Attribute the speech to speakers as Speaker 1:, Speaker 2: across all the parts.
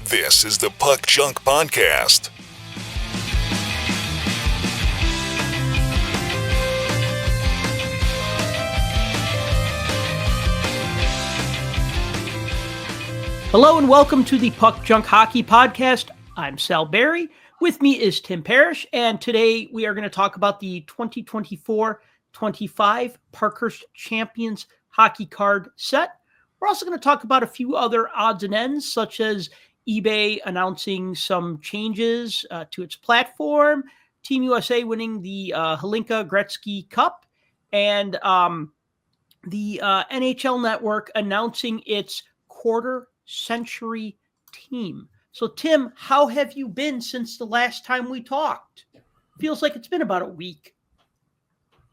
Speaker 1: This is the Puck Junk Podcast.
Speaker 2: Hello and welcome to the Puck Junk Hockey Podcast. I'm Sal Berry. With me is Tim Parish, and today we are going to talk about the 2024-25 Parkhurst Champions Hockey Card set. We're also going to talk about a few other odds and ends, such as eBay announcing some changes to its platform, Team USA winning the Hlinka Gretzky Cup, and the NHL Network announcing its quarter-century team. So, Tim, how have you been since the last time we talked? Feels like it's been about a week.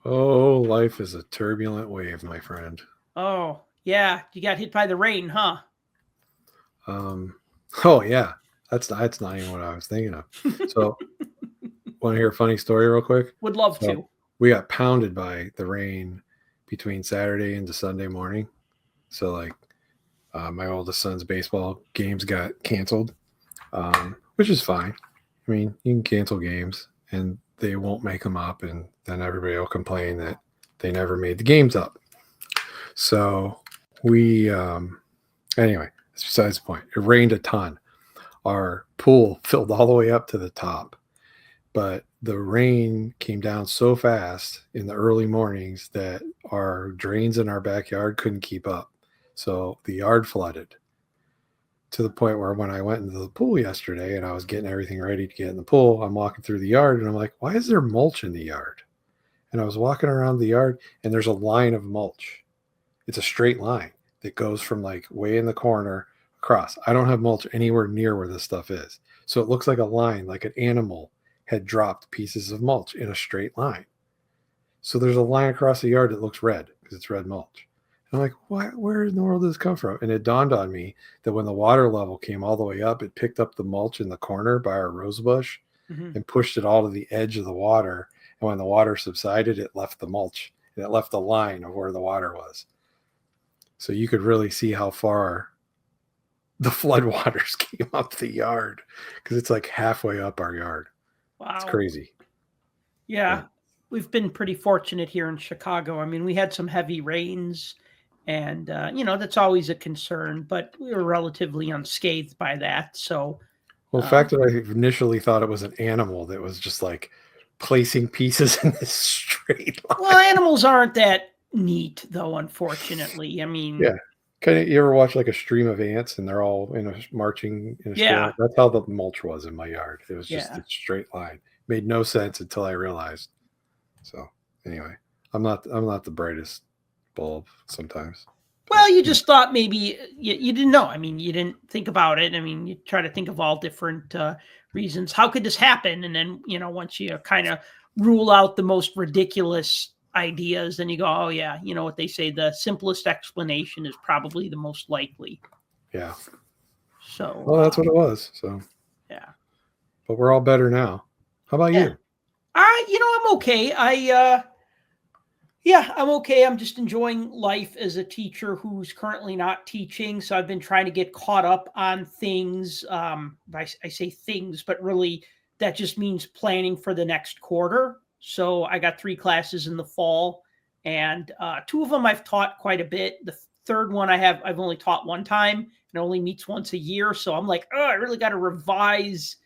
Speaker 3: Oh, life is a turbulent wave, my friend.
Speaker 2: Oh, yeah. You got hit by the rain, huh?
Speaker 3: Oh, yeah. That's not even what I was thinking of. So, want to hear a funny story real quick?
Speaker 2: Would love to.
Speaker 3: We got pounded by the rain between Saturday into Sunday morning. So, my oldest son's baseball games got canceled, which is fine. I mean, you can cancel games and they won't make them up, and then everybody will complain that they never made the games up. So we, anyway, that's besides the point. It rained a ton. Our pool filled all the way up to the top, but the rain came down so fast in the early mornings that our drains in our backyard couldn't keep up. So the yard flooded to the point where when I went into the pool yesterday and I was getting everything ready to get in the pool, I'm walking through the yard and I'm like, why is there mulch in the yard? And I was walking around the yard and there's a line of mulch. It's a straight line that goes from way in the corner across. I don't have mulch anywhere near where this stuff is. So it looks like a line, like an animal had dropped pieces of mulch in a straight line. So there's a line across the yard that looks red because it's red mulch. I'm like, where in the world does this come from? And it dawned on me that when the water level came all the way up, it picked up the mulch in the corner by our rose bush and pushed it all to the edge of the water. And when the water subsided, it left the mulch and it left the line of where the water was. So you could really see how far the floodwaters came up the yard because it's like halfway up our yard.
Speaker 2: Wow.
Speaker 3: It's crazy.
Speaker 2: Yeah. We've been pretty fortunate here in Chicago. I mean, we had some heavy rains. And, that's always a concern, but we were relatively unscathed by that. So,
Speaker 3: well, the fact that I initially thought it was an animal that was just placing pieces in this straight line.
Speaker 2: Well, animals aren't that neat, though, unfortunately. I mean,
Speaker 3: yeah. You ever watch a stream of ants and they're all marching in a straight line? That's how the mulch was in my yard. It was just a straight line. Made no sense until I realized. So anyway, I'm not the brightest bulb sometimes.
Speaker 2: Well, you just thought maybe you didn't know. I mean, you didn't think about it. I mean, you try to think of all different reasons. How could this happen? And then, once you kind of rule out the most ridiculous ideas, then you go, oh yeah, you know what they say, the simplest explanation is probably the most likely.
Speaker 3: Yeah.
Speaker 2: So,
Speaker 3: well, that's what it was. So,
Speaker 2: yeah.
Speaker 3: But we're all better now. How about you?
Speaker 2: I'm okay. I'm okay. I'm just enjoying life as a teacher who's currently not teaching. So I've been trying to get caught up on things. I say things, but really that just means planning for the next quarter. So I got 3 classes in the fall, and 2 of them I've taught quite a bit. The third one I've only taught one time, and it only meets once a year. So I'm like, I really got to revise,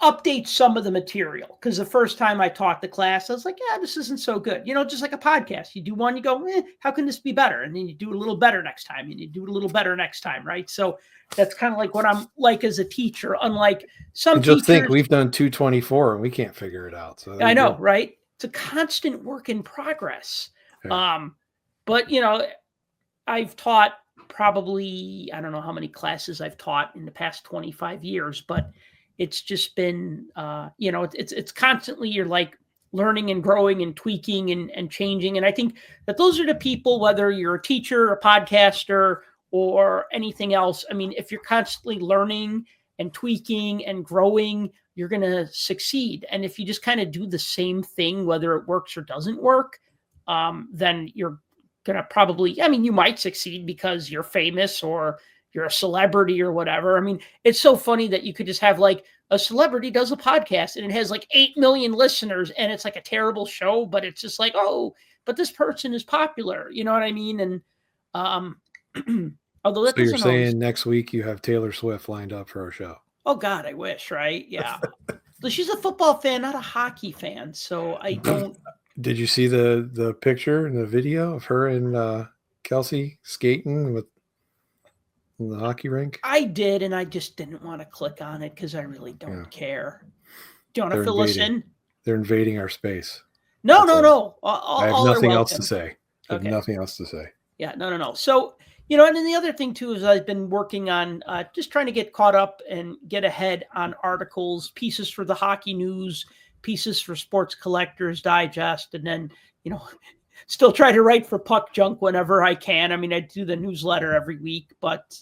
Speaker 2: update some of the material, because the first time I taught the class, I was like, this isn't so good. Just like a podcast. You do one, you go, how can this be better? And then you do it a little better next time, and you do it a little better next time, right? So that's kind of like what I'm like as a teacher, unlike some teachers.
Speaker 3: Just think, we've done 224 and we can't figure it out. So
Speaker 2: I know, right? It's a constant work in progress. Yeah. But, I've taught probably, I don't know how many classes I've taught in the past 25 years, but it's just been, it's constantly, you're learning and growing and tweaking and changing. And I think that those are the people, whether you're a teacher, a podcaster, or anything else. I mean, if you're constantly learning and tweaking and growing, you're going to succeed. And if you just kind of do the same thing, whether it works or doesn't work, then you're going to probably, you might succeed because you're famous or you're a celebrity or whatever. I mean, it's so funny that you could just have like a celebrity does a podcast and it has like 8 million listeners and it's like a terrible show, but it's just like, oh, but this person is popular. You know what I mean? And although that
Speaker 3: So you're
Speaker 2: doesn't
Speaker 3: saying
Speaker 2: always...
Speaker 3: next week you have Taylor Swift lined up for our show?
Speaker 2: Oh God, I wish, right? Yeah. So she's a football fan, not a hockey fan. So I don't...
Speaker 3: Did you see the picture and the video of her and Kelsey skating in the hockey rink?
Speaker 2: I did, and I just didn't want to click on it because I really don't care. Do you want to fill us in?
Speaker 3: They're invading our space.
Speaker 2: No.
Speaker 3: I have nothing else to say.
Speaker 2: Okay.
Speaker 3: Nothing else to say.
Speaker 2: Yeah, no. So, and then the other thing too is I've been working on just trying to get caught up and get ahead on articles, pieces for the Hockey News, pieces for Sports Collectors Digest, and then, still try to write for Puck Junk whenever I can. I mean, I do the newsletter every week, but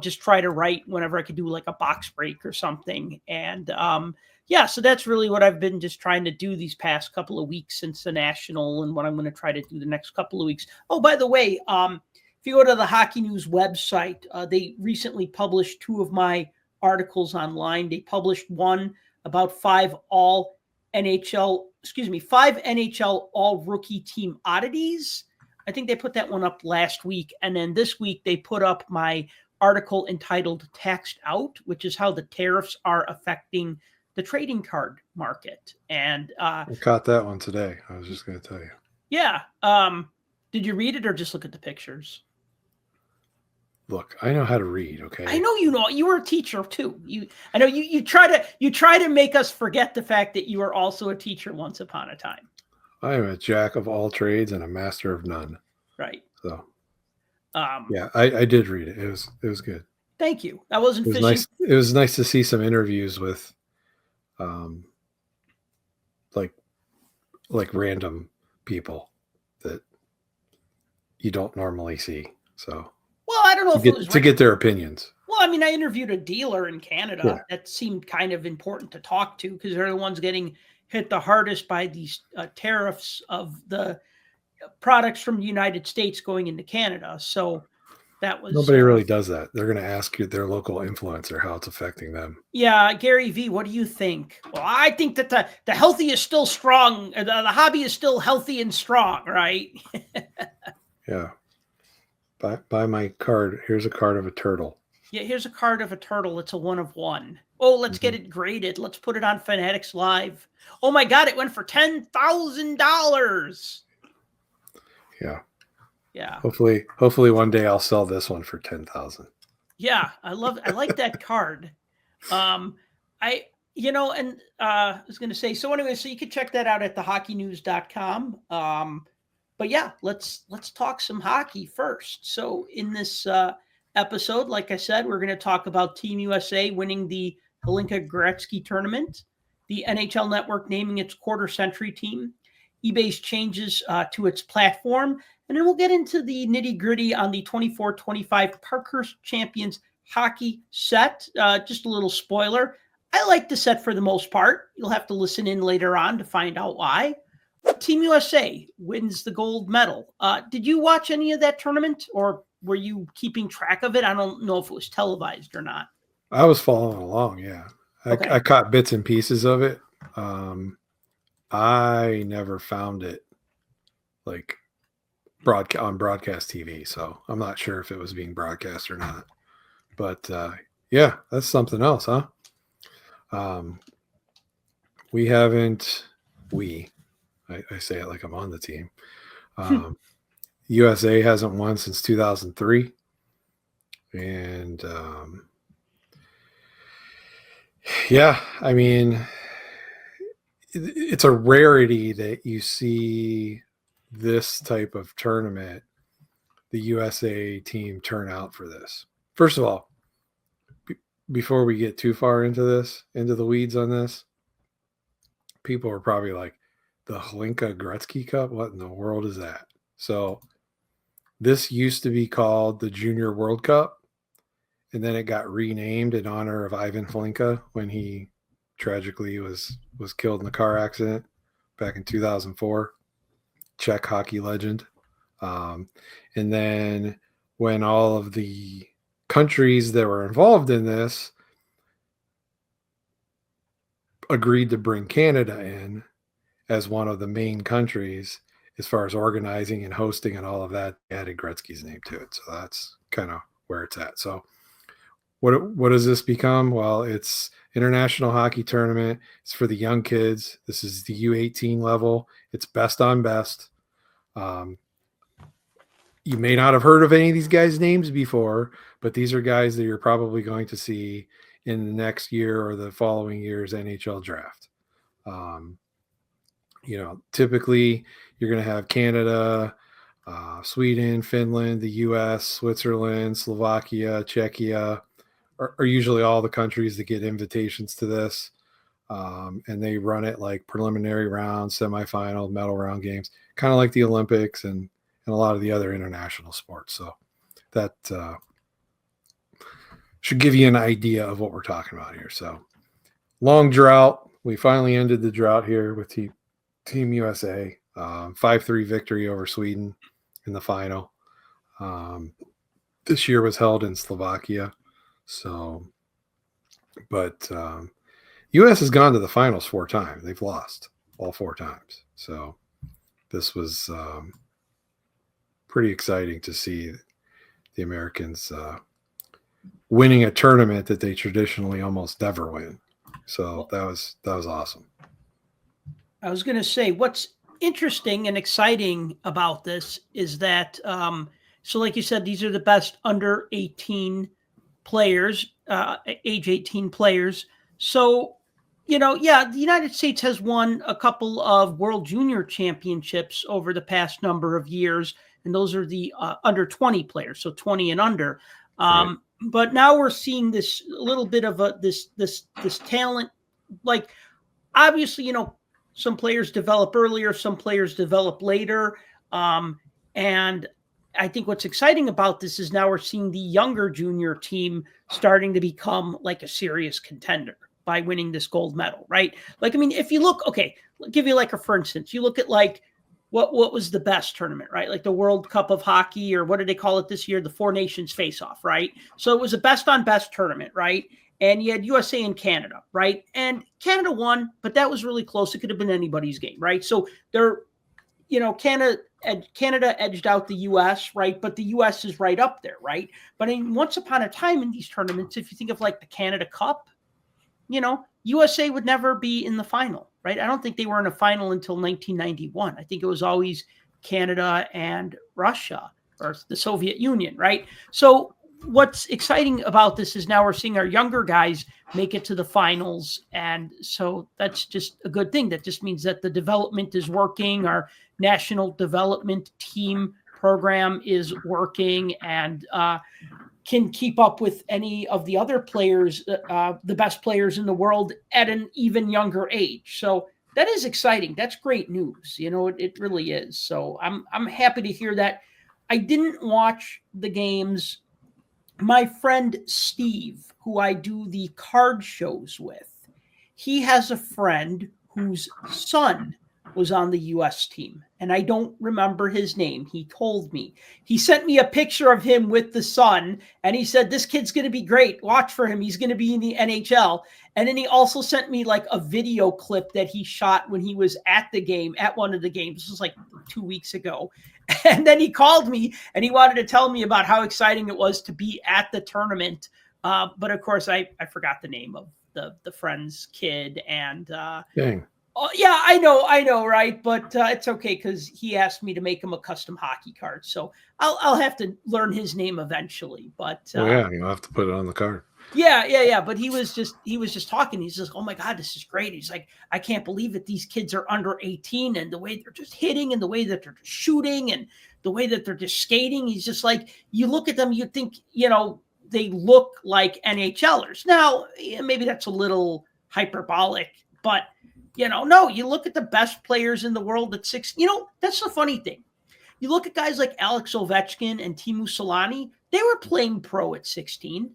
Speaker 2: just try to write whenever I could do like a box break or something. And so that's really what I've been just trying to do these past couple of weeks since the National and what I'm going to try to do the next couple of weeks. Oh, by the way, if you go to the Hockey News website, they recently published 2 of my articles online. They published one about 5 NHL all rookie team oddities. I think they put that one up last week. And then this week they put up my article entitled Taxed Out, which is how the tariffs are affecting the trading card market. And
Speaker 3: I caught that one today. I was just going to tell you.
Speaker 2: Yeah. Did you read it or just look at the pictures?
Speaker 3: Look, I know how to read. Okay.
Speaker 2: I know you were a teacher too. I know you try to make us forget the fact that you were also a teacher once upon a time.
Speaker 3: I am a jack of all trades and a master of none.
Speaker 2: Right.
Speaker 3: So, yeah, I did read it. It was good.
Speaker 2: Thank you. I wasn't fishing.
Speaker 3: Nice. It was nice to see some interviews with, like random people that you don't normally see. So.
Speaker 2: Well, I don't know if it was
Speaker 3: to get their opinions.
Speaker 2: Well, I mean, I interviewed a dealer in Canada. Yeah. That seemed kind of important to talk to because they're the ones getting hit the hardest by these tariffs of the products from the United States going into Canada. So that was...
Speaker 3: Nobody really does that. They're going to ask their local influencer how it's affecting them.
Speaker 2: Yeah. Gary V, what do you think? Well, I think that the healthy is still strong. The hobby is still healthy and strong, right?
Speaker 3: Yeah. Buy my card. Here's a card of a turtle.
Speaker 2: Yeah, here's a card of a turtle. It's a 1 of 1. Oh, let's get it graded. Let's put it on Fanatics Live. Oh my God, it went for $10,000.
Speaker 3: Yeah.
Speaker 2: Yeah.
Speaker 3: Hopefully one day I'll sell this one for $10,000.
Speaker 2: Yeah, I like that card. I was going to say, so anyway, so you can check that out at thehockeynews.com. But yeah, let's talk some hockey first. So in this episode, like I said, we're going to talk about Team USA winning the Hlinka Gretzky Tournament, the NHL Network naming its quarter-century team, eBay's changes to its platform, and then we'll get into the nitty-gritty on the 24-25 Parkhurst Champions Hockey set. Just a little spoiler. I like the set for the most part. You'll have to listen in later on to find out why. Team USA wins the gold medal. Did you watch any of that tournament or were you keeping track of it? I don't know if it was televised or not.
Speaker 3: I was following along. Yeah.
Speaker 2: Okay.
Speaker 3: I caught bits and pieces of it. I never found it like on broadcast TV. So I'm not sure if it was being broadcast or not, but yeah, that's something else, huh? I say it like I'm on the team. USA hasn't won since 2003. And yeah, I mean, it's a rarity that you see this type of tournament, the USA team turn out for this. First of all, before we get too far into the weeds on this, people are probably like, the Hlinka Gretzky Cup? What in the world is that? So this used to be called the Junior World Cup, and then it got renamed in honor of Ivan Hlinka when he tragically was killed in a car accident back in 2004. Czech hockey legend. And then when all of the countries that were involved in this agreed to bring Canada in as one of the main countries as far as organizing and hosting and all of that. Added Gretzky's name to it. So that's kind of where it's at. So what does this become? Well, it's International Hockey Tournament. It's for the young kids. This is the U18 level. It's best on best. You may not have heard of any of these guys' names before, but these are guys that you're probably going to see in the next year or the following year's NHL draft. Typically you're going to have Canada, Sweden, Finland, the US, Switzerland, Slovakia, Czechia are usually all the countries that get invitations to this. And they run it like preliminary round, semifinal, medal round games, kind of like the Olympics and a lot of the other international sports. So that should give you an idea of what we're talking about here. So long drought. We finally ended the drought here with Team USA. 5-3 victory over Sweden in the final. This year was held in Slovakia. So, but U.S. has gone to the finals 4 times. They've lost all 4 times. So this was pretty exciting to see the Americans winning a tournament that they traditionally almost never win. So that was awesome.
Speaker 2: I was going to say, what's interesting and exciting about this is that, so like you said, these are the best under 18 players, age 18 players. So, the United States has won a couple of World Junior Championships over the past number of years, and those are the under 20 players, so 20 and under. Right. But now we're seeing this little bit of this talent. Like, obviously, some players develop earlier, some players develop later. And I think what's exciting about this is now we're seeing the younger junior team starting to become like a serious contender by winning this gold medal, right? Like, I mean, if you look, okay, I'll give you like for instance, you look at like what was the best tournament, right? Like the World Cup of Hockey, or what did they call it this year? The Four Nations Face-Off, right? So it was a best on best tournament, right? And you had USA and Canada, right? And Canada won, but that was really close. It could have been anybody's game, right? So Canada edged out the US, right? But the US is right up there, right? But I mean, once upon a time in these tournaments, if you think of like the Canada Cup, USA would never be in the final, right? I don't think they were in a final until 1991. I think it was always Canada and Russia or the Soviet Union, right? So what's exciting about this is now we're seeing our younger guys make it to the finals. And so that's just a good thing. That just means that the development is working. Our national development team program is working and can keep up with any of the other players, the best players in the world at an even younger age. So that is exciting. That's great news. It really is. So I'm happy to hear that. I didn't watch the games. My friend Steve, who I do the card shows with, he has a friend whose son was on the U.S. team, and I don't remember his name. He told me. He sent me a picture of him with the son, and he said, this kid's going to be great. Watch for him. He's going to be in the NHL. And then he also sent me like a video clip that he shot when he was at one of the games. This was like 2 weeks ago. And then he called me and he wanted to tell me about how exciting it was to be at the tournament. But of course, I forgot the name of the friend's kid. And
Speaker 3: dang.
Speaker 2: Oh, yeah, I know, right? But it's okay because he asked me to make him a custom hockey card. So I'll have to learn his name eventually. But
Speaker 3: you'll have to put it on the card.
Speaker 2: Yeah. But he was just talking. He's just, oh my God, this is great. He's like, I can't believe it. These kids are under 18 and the way they're just hitting and the way that they're shooting and the way that they're just skating. He's just like, you look at them, you think, they look like NHLers. Now, maybe that's a little hyperbolic, but no, you look at the best players in the world at 6. That's the funny thing. You look at guys like Alex Ovechkin and Teemu Solani, they were playing pro at 16.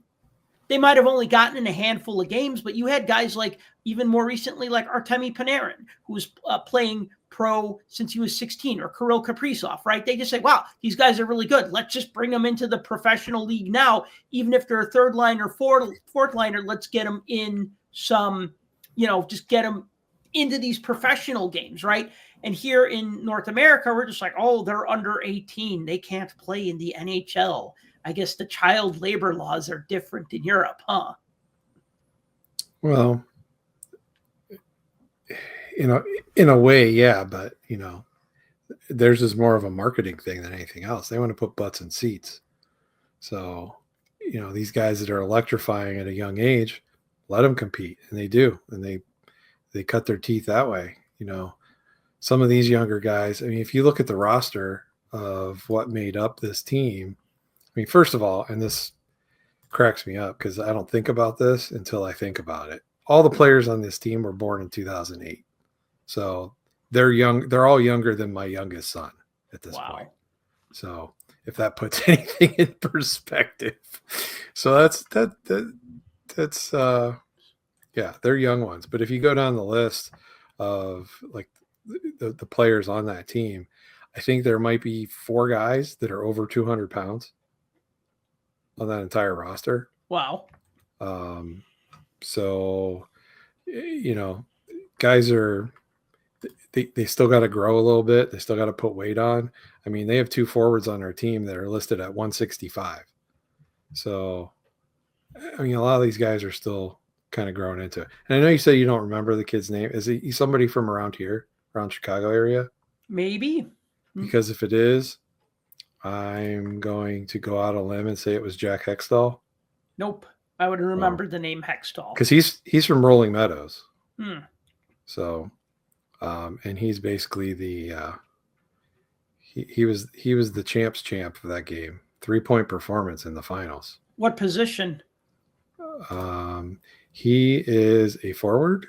Speaker 2: They might have only gotten in a handful of games, but you had guys like even more recently, like Artemi Panarin, who was playing pro since he was 16, or Kirill Kaprizov, right? They just say, wow, these guys are really good. Let's just bring them into the professional league now. Even if they're a third liner, fourth liner, let's get them in some, just get them into these professional games, right? And here in North America, we're just like, oh, they're under 18. They can't play in the NHL. I guess the child labor laws are different in Europe, huh?
Speaker 3: Well, in a way, yeah, but theirs is more of a marketing thing than anything else. They want to put butts in seats. So, these guys that are electrifying at a young age, let them compete, and they do, and they cut their teeth that way. Some of these younger guys. I mean, if you look at the roster of what made up this team, I mean, first of all, and this cracks me up because I don't think about this until I think about it. All the players on this team were born in 2008. So they're young. They're all younger than my youngest son at this point. So if that puts anything in perspective, so that's yeah, they're young ones. But if you go down the list of like the players on that team, I think there might be 4 guys that are over 200 pounds on that entire roster.
Speaker 2: Wow.
Speaker 3: So, guys are, they still got to grow a little bit. They still got to put weight on. I mean, they have 2 forwards on their team that are listed at 165. So, I mean, a lot of these guys are still kind of growing into it. And I know you say you don't remember the kid's name. Is he somebody from around here, around Chicago area?
Speaker 2: Maybe.
Speaker 3: Because if it is, I'm going to go out on a limb and say it was Jack Hextall.
Speaker 2: Nope. I would remember the name Hextall.
Speaker 3: Because he's from Rolling Meadows.
Speaker 2: So,
Speaker 3: and he's basically the he was the champ of that game. 3-point performance in the finals.
Speaker 2: What position?
Speaker 3: He is a forward.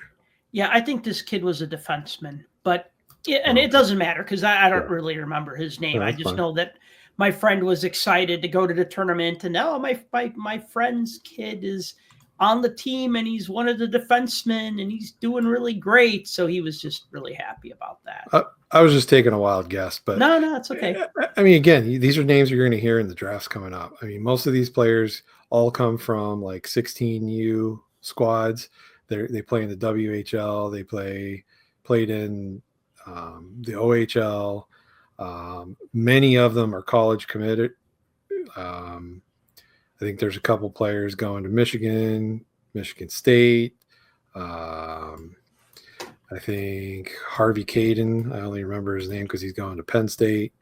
Speaker 2: Yeah, I think this kid was a defenseman, but it doesn't matter because I don't really remember his name.
Speaker 3: No,
Speaker 2: I just know that my friend was excited to go to the tournament, and now my friend's kid is on the team, and he's one of the defensemen, and he's doing really great. So he was just really happy about that.
Speaker 3: I was just taking a wild guess, but
Speaker 2: no, it's okay.
Speaker 3: I mean, again, these are names you're going to hear in the drafts coming up. I mean, most of these players all come from like 16U squads. They play in the WHL. They played in the OHL. Many of them are college committed. I think there's a couple players going to Michigan State. I think Harvey Caden, I only remember his name because he's going to Penn State.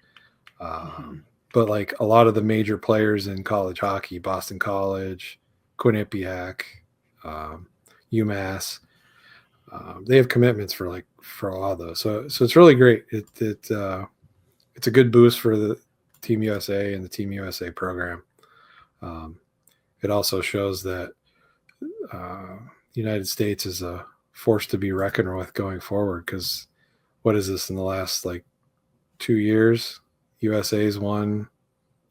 Speaker 3: But like a lot of the major players in college hockey, Boston College, Quinnipiac, UMass, they have commitments for a lot of those. So it's really great. It's a good boost for the Team USA and the Team USA program. It also shows that the United States is a force to be reckoned with going forward, because what is this, in the last 2 years, USA's won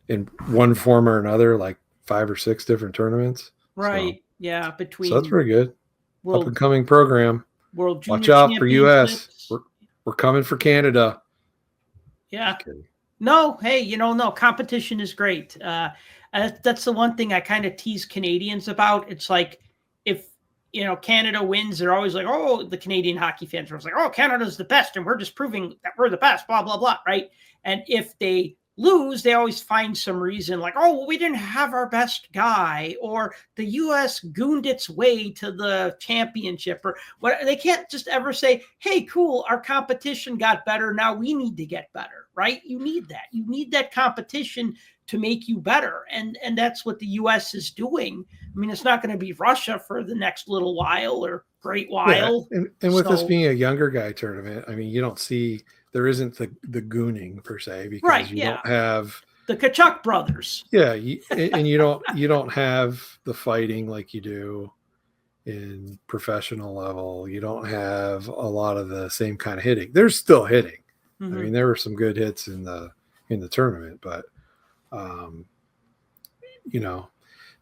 Speaker 3: in one form or another 5 or 6 different tournaments.
Speaker 2: Right.
Speaker 3: So,
Speaker 2: yeah.
Speaker 3: So that's pretty good. Up and coming program.
Speaker 2: World Junior
Speaker 3: Watch out for US.
Speaker 2: Championships.
Speaker 3: We're coming for Canada.
Speaker 2: Yeah. No, hey, no, competition is great. That's the one thing I kind of tease Canadians about. It's like, if Canada wins, they're always like, oh, the Canadian hockey fans are like, oh, Canada's the best, and we're just proving that we're the best, blah, blah, blah, right? And if they lose, they always find some reason like, oh, well, we didn't have our best guy, or the U.S. gooned its way to the championship, or what. They can't just ever say, hey, cool, our competition got better, now we need to get better, right? You need that. You need that competition to make you better. And that's what the U.S. is doing. I mean, it's not going to be Russia for the next little while or great while.
Speaker 3: Yeah. And with this being a younger guy tournament, I mean, you don't see, there isn't the gooning per se, because you don't have
Speaker 2: the Kachuk brothers.
Speaker 3: Yeah. And you don't have the fighting like you do in professional level. You don't have a lot of the same kind of hitting. There's still hitting.
Speaker 2: Mm-hmm.
Speaker 3: I mean, there were some good hits in the tournament, but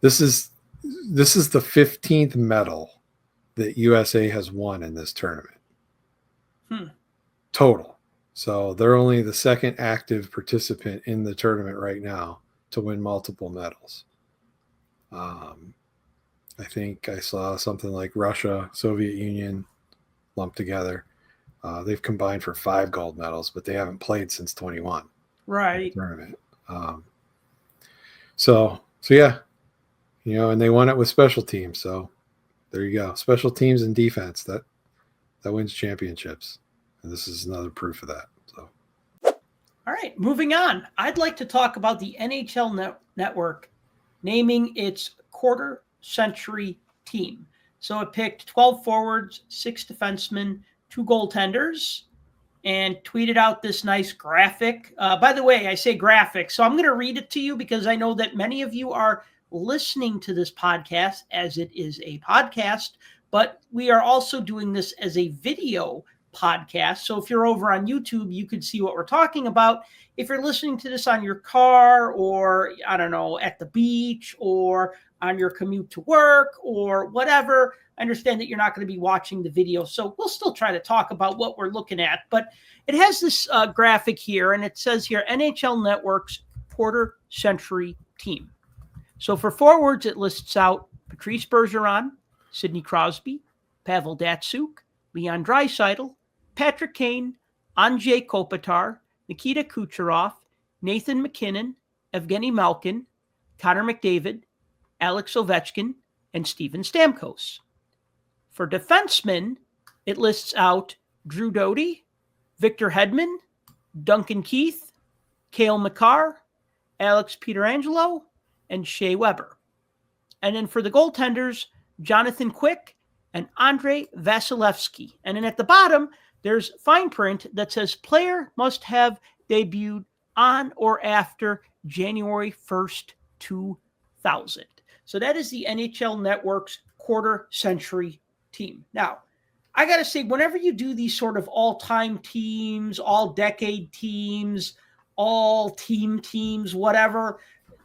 Speaker 3: this is the 15th medal that USA has won in this tournament. Total. So they're only the second active participant in the tournament right now to win multiple medals. I think I saw something like Russia, Soviet Union lumped together. They've combined for 5 gold medals, but they haven't played since 21.
Speaker 2: Right.
Speaker 3: Tournament. So yeah, and they won it with special teams. So there you go. Special teams and defense that wins championships. And this is another proof of that. So.
Speaker 2: All right, moving on. I'd like to talk about the NHL Network naming its quarter century team. So it picked 12 forwards, 6 defensemen, 2 goaltenders, and tweeted out this nice graphic. By the way, I say graphic, so I'm going to read it to you because I know that many of you are listening to this podcast as it is a podcast, but we are also doing this as a video podcast. So if you're over on YouTube, you could see what we're talking about. If you're listening to this on your car or, I don't know, at the beach or on your commute to work or whatever, I understand that you're not going to be watching the video. So we'll still try to talk about what we're looking at. But it has this graphic here, and it says here, NHL Network's quarter century team. So for forwards, it lists out Patrice Bergeron, Sidney Crosby, Pavel Datsyuk, Leon Draisaitl, Patrick Kane, Andrei Kopitar, Nikita Kucherov, Nathan McKinnon, Evgeny Malkin, Connor McDavid, Alex Ovechkin, and Steven Stamkos. For defensemen, it lists out Drew Doughty, Victor Hedman, Duncan Keith, Cale Makar, Alex Pietrangelo, and Shea Weber. And then for the goaltenders, Jonathan Quick and Andrei Vasilevsky. And then at the bottom, there's fine print that says player must have debuted on or after January 1st, 2000. So that is the NHL Network's quarter century team. Now, I got to say, whenever you do these sort of all-time teams, all-decade teams, all-team teams, whatever,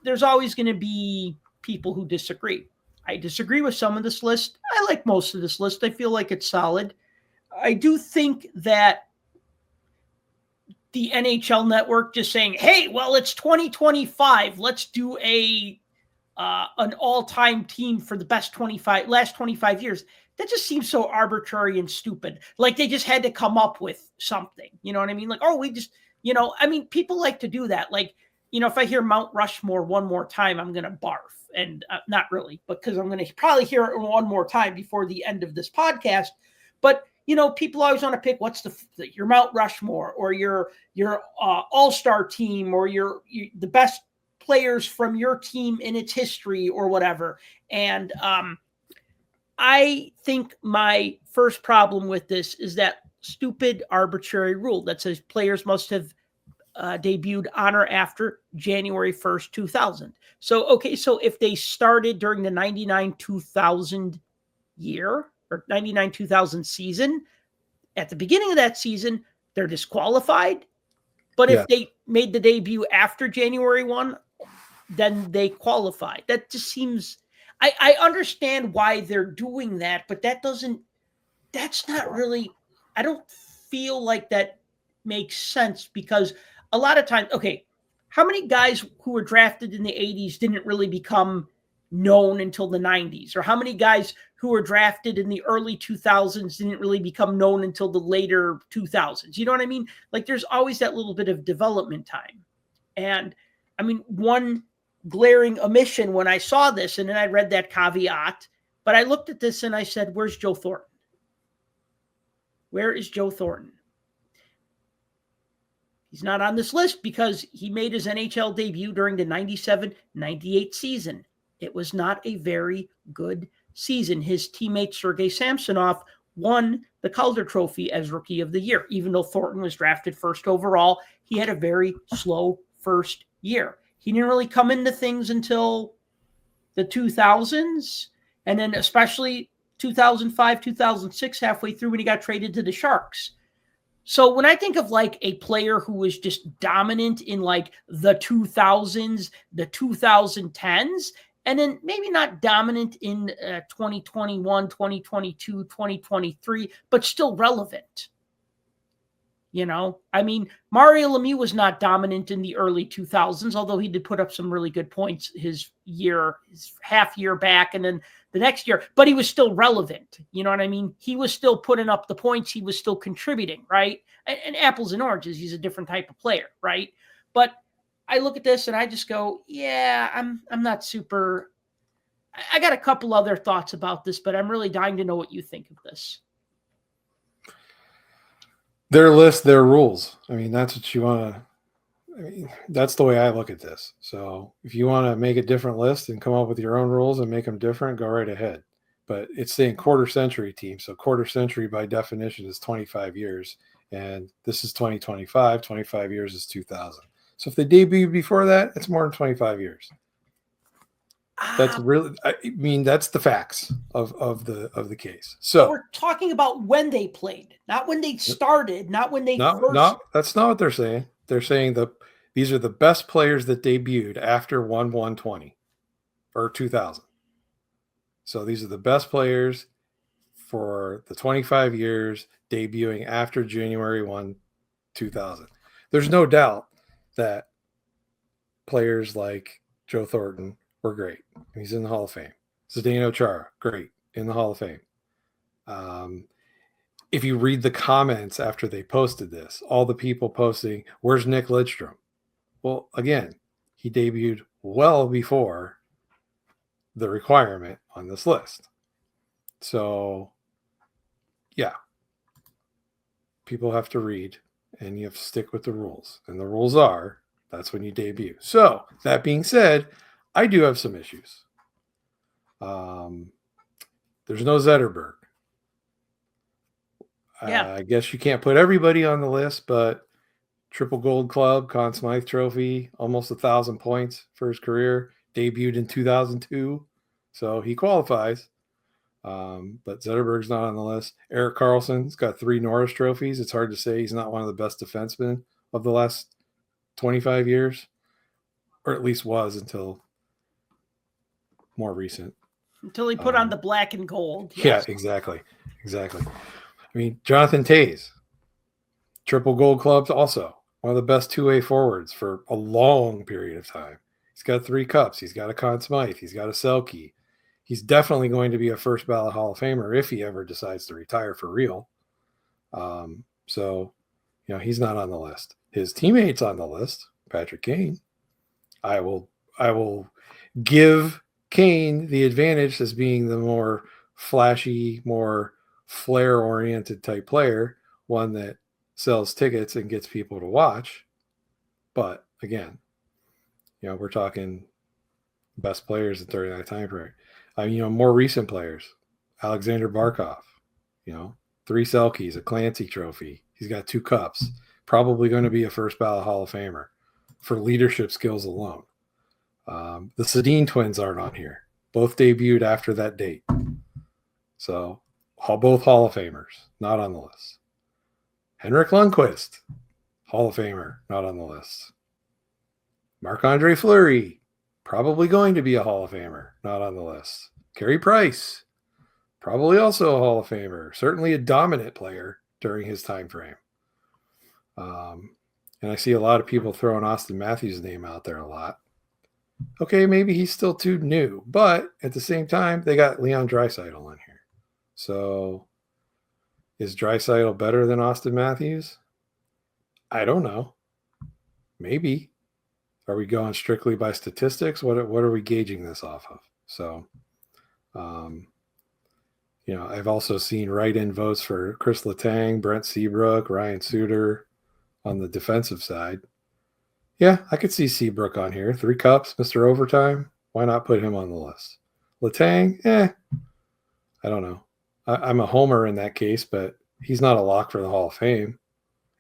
Speaker 2: there's always going to be people who disagree. I disagree with some of this list. I like most of this list. I feel like it's solid. I do think that the NHL Network just saying, hey, well, it's 2025. Let's do an all-time team for the last 25 years. That just seems so arbitrary and stupid. Like they just had to come up with something. You know what I mean? Like, oh, we just, people like to do that. Like, if I hear Mount Rushmore one more time, I'm going to barf. And not really, because I'm going to probably hear it one more time before the end of this podcast. But, people always want to pick what's your Mount Rushmore or your all-star team or the best players from your team in its history or whatever. And I think my first problem with this is that stupid arbitrary rule that says players must have debuted on or after January 1st, 2000. So if they started during the 99-2000 year or 99-2000 season, at the beginning of that season, they're disqualified. But if they made the debut after January 1, then they qualify. That just seems, I understand why they're doing that, but that's not really, I don't feel like that makes sense because a lot of times, how many guys who were drafted in the 80s didn't really become known until the 90s? Or how many guys who were drafted in the early 2000s didn't really become known until the later 2000s? You know what I mean? Like there's always that little bit of development time. And I mean, one glaring omission when I saw this, and then I read that caveat, but I looked at this and I said, where's Joe Thornton? Where is Joe Thornton? He's not on this list because he made his NHL debut during the 97-98 season. It was not a very good season. His teammate Sergei Samsonov won the Calder Trophy as Rookie of the Year. Even though Thornton was drafted first overall, he had a very slow first year. He didn't really come into things until the 2000s, and then especially 2005, 2006, halfway through when he got traded to the Sharks. So when I think of like a player who was just dominant in like the 2000s, the 2010s, and then maybe not dominant in 2021, 2022, 2023, but still relevant. I mean, Mario Lemieux was not dominant in the early 2000s, although he did put up some really good points his half year back and then the next year, but he was still relevant. You know what I mean? He was still putting up the points. He was still contributing, right? And apples and oranges, he's a different type of player, right? But I look at this and I just go, yeah, I'm not super. I got a couple other thoughts about this, but I'm really dying to know what you think of this.
Speaker 3: Their list, their rules. I mean, that's what you want to. I mean, that's the way I look at this. So if you want to make a different list and come up with your own rules and make them different, go right ahead. But it's saying quarter century team. So quarter century by definition is 25 years. And this is 2025. 25 years is 2000. So if they debuted before that, it's more than 25 years. That's really, I mean, that's the facts of the case. So
Speaker 2: we're talking about when they played, not when they started, not when they first.
Speaker 3: No, that's not what they're saying. They're saying these are the best players that debuted after 1/1/20 or 2000. So these are the best players for the 25 years debuting after January 1, 2000. There's no doubt that players like Joe Thornton were great. He's in the Hall of Fame. Zdeno Chara, great, in the Hall of Fame. If you read the comments after they posted this, all the people posting, where's Nick Lidstrom? Well, again, he debuted well before the requirement on this list. So, yeah, people have to read and you have to stick with the rules. And the rules are, that's when you debut. So, that being said, I do have some issues. There's no Zetterberg.
Speaker 2: Yeah.
Speaker 3: I guess you can't put everybody on the list, but triple gold club, Conn Smythe trophy, almost 1,000 points for his career, debuted in 2002. So he qualifies. But Zetterberg's not on the list. Erik Karlsson's got 3 Norris trophies. It's hard to say he's not one of the best defensemen of the last 25 years, or at least was until more recent.
Speaker 2: Until he put on the black and gold.
Speaker 3: Yes. Yeah, exactly. I mean, Jonathan Toews, triple gold clubs also. One of the best two-way forwards for a long period of time. He's got 3 cups. He's got a Conn Smythe. He's got a Selke. He's definitely going to be a first ballot Hall of Famer if he ever decides to retire for real. So, he's not on the list. His teammates on the list, Patrick Kane. I will give Kane the advantage as being the more flashy, more flair-oriented type player, one that sells tickets and gets people to watch. But again, we're talking best players during that time period. More recent players, Alexander Barkov, 3 Selkes, a Clancy trophy. He's got 2 cups. Probably going to be a first ballot Hall of Famer for leadership skills alone. The Sedin twins aren't on here. Both debuted after that date. So both Hall of Famers, not on the list. Henrik Lundqvist, Hall of Famer, not on the list. Marc-Andre Fleury, probably going to be a Hall of Famer, not on the list. Carey Price, probably also a Hall of Famer, certainly a dominant player during his time frame. And I see a lot of people throwing Austin Matthews' name out there a lot. Okay, maybe he's still too new, but at the same time, they got Leon Draisaitl on here. So is Draisaitl better than Austin Matthews? I don't know. Maybe. Are we going strictly by statistics? What are we gauging this off of? So, I've also seen write-in votes for Chris Letang, Brent Seabrook, Ryan Suter on the defensive side. Yeah, I could see Seabrook on here. 3 cups, Mr. Overtime. Why not put him on the list? Letang, I don't know. I'm a homer in that case, but he's not a lock for the Hall of Fame.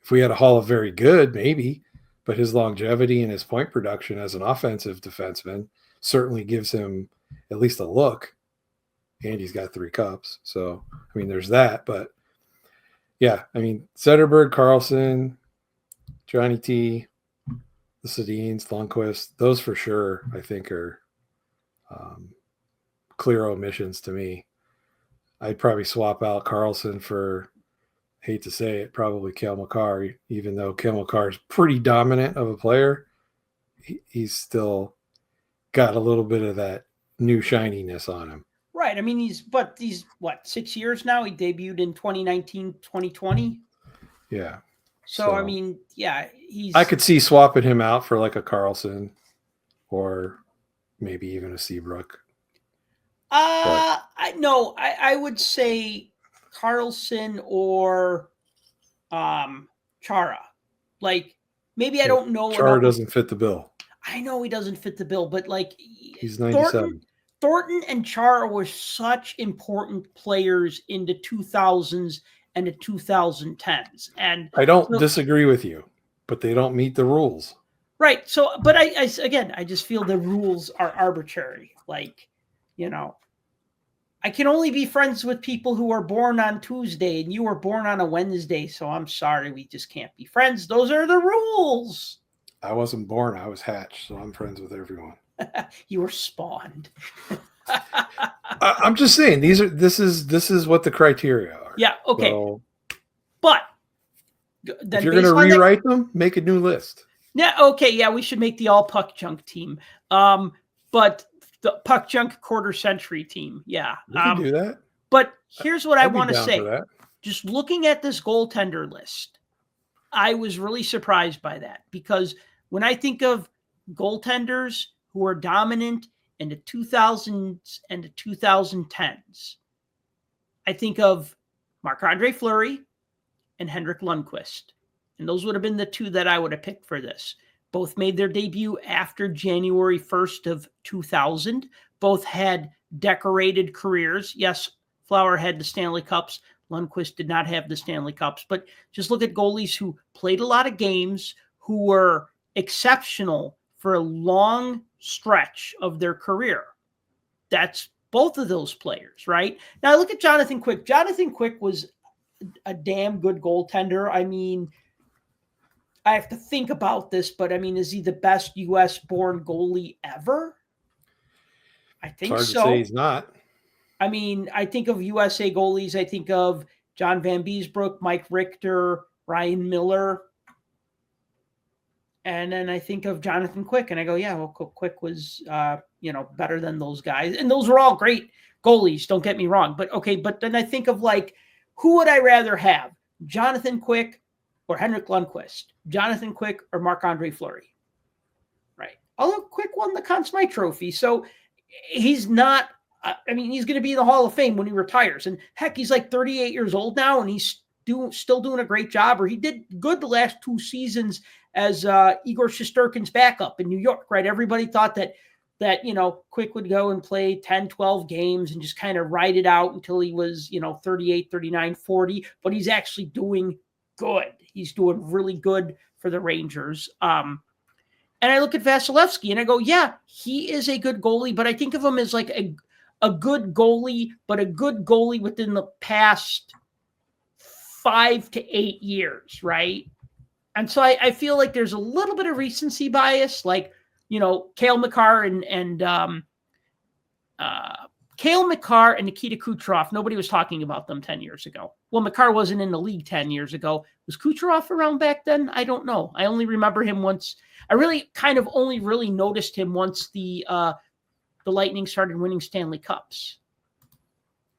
Speaker 3: If we had a Hall of Very Good, maybe, but his longevity and his point production as an offensive defenseman certainly gives him at least a look. And he's got 3 cups. So, there's that. But, yeah, Zetterberg, Karlsson, Johnny T, the Sedins, Lundqvist, those for sure, I think, are clear omissions to me. I'd probably swap out Karlsson for hate to say it, probably Cale Makar, even though Cale Makar is pretty dominant of a player, he's still got a little bit of that new shininess on him.
Speaker 2: Right. I mean, he's 6 years now? He debuted in 2019, 2020.
Speaker 3: Yeah.
Speaker 2: So I mean, yeah,
Speaker 3: I could see swapping him out for like a Carlson or maybe even a Seabrook.
Speaker 2: I would say Carlson or Chara. Like, maybe I don't know.
Speaker 3: Chara doesn't fit the bill.
Speaker 2: I know he doesn't fit the bill, but like
Speaker 3: he's 97.
Speaker 2: Thornton and Chara were such important players in the 2000s and the 2010s. And
Speaker 3: I don't disagree with you, but they don't meet the rules.
Speaker 2: Right. So, but I just feel the rules are arbitrary. Like, I can only be friends with people who are born on Tuesday and you were born on a Wednesday. So I'm sorry, we just can't be friends. Those are the rules.
Speaker 3: I wasn't born. I was hatched. So I'm friends with everyone.
Speaker 2: You were spawned.
Speaker 3: I'm just saying this is what the criteria are.
Speaker 2: Yeah. Okay.
Speaker 3: So,
Speaker 2: but
Speaker 3: if you're going to rewrite them, make a new list.
Speaker 2: Yeah. Okay. Yeah. We should make the all puck junk team. But the puck junk quarter century team. Yeah.
Speaker 3: We can do that.
Speaker 2: But here's what I want to say.
Speaker 3: Just
Speaker 2: looking at this goaltender list, I was really surprised by that because when I think of goaltenders who are dominant in the 2000s and the 2010s, I think of Marc-Andre Fleury and Henrik Lundqvist. And those would have been the two that I would have picked for this. Both made their debut after January 1st of 2000. Both had decorated careers. Yes, Flower had the Stanley Cups. Lundqvist did not have the Stanley Cups. But just look at goalies who played a lot of games, who were exceptional for a long stretch of their career. That's both of those players, right? Now look at Jonathan Quick. Jonathan Quick was a damn good goaltender. I mean, I have to think about this, but I mean, is he the best U.S.-born goalie ever? I think so.
Speaker 3: It's hard to say he's not.
Speaker 2: I mean, I think of USA goalies. I think of John Van Beesbrook, Mike Richter, Ryan Miller. And then I think of Jonathan Quick, and I go, yeah, well, Quick was, better than those guys. And those were all great goalies, don't get me wrong. But, okay, but then I think of, like, who would I rather have, Jonathan Quick or Henrik Lundqvist? Jonathan Quick or Marc-Andre Fleury? Right. Although Quick won the Conn Smythe Trophy, so he's not – he's going to be in the Hall of Fame when he retires. And, heck, he's like 38 years old now, and he's still doing a great job, or he did good the last 2 seasons as Igor Shesterkin's backup in New York, right? Everybody thought that Quick would go and play 10, 12 games and just kind of ride it out until he was, 38, 39, 40, but he's actually doing good. He's doing really good for the Rangers. And I look at Vasilevsky and I go, yeah, he is a good goalie, but I think of him as like a good goalie, but a good goalie within the past 5 to 8 years, right? And so I feel like there's a little bit of recency bias, like, Cale Makar and Cale Makar and Nikita Kucherov. Nobody was talking about them 10 years ago. Well, Makar wasn't in the league 10 years ago. Was Kucherov around back then? I don't know. I only remember him once. I really kind of only really noticed him once the Lightning started winning Stanley Cups.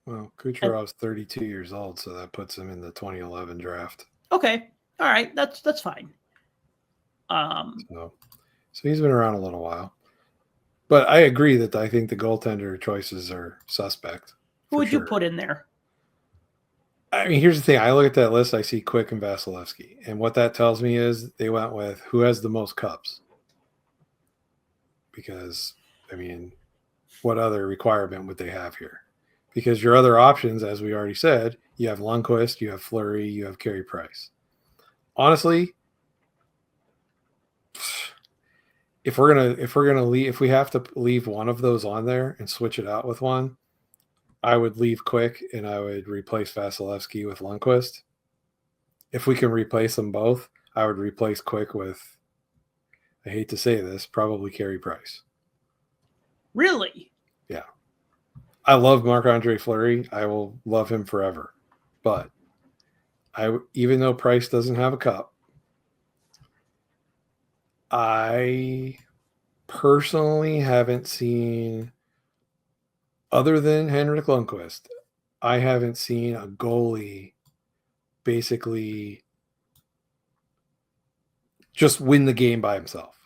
Speaker 3: Well, Kucherov's 32 years old, so that puts him in the 2011 draft.
Speaker 2: Okay. All right. That's fine.
Speaker 3: So he's been around a little while. But I agree that I think the goaltender choices are suspect.
Speaker 2: Who would you put in there?
Speaker 3: I mean, here's the thing. I look at that list, I see Quick and Vasilevsky. And what that tells me is they went with who has the most cups. Because, what other requirement would they have here? Because your other options, as we already said, you have Lundqvist, you have Fleury, you have Carey Price. Honestly, if we have to leave one of those on there and switch it out with one, I would leave Quick and I would replace Vasilevsky with Lundqvist. If we can replace them both, I would replace Quick with, I hate to say this, probably Carey Price.
Speaker 2: Really?
Speaker 3: Yeah. I love Marc-Andre Fleury. I will love him forever. But even though Price doesn't have a cup, I personally haven't seen, other than Henrik Lundqvist, I haven't seen a goalie basically just win the game by himself.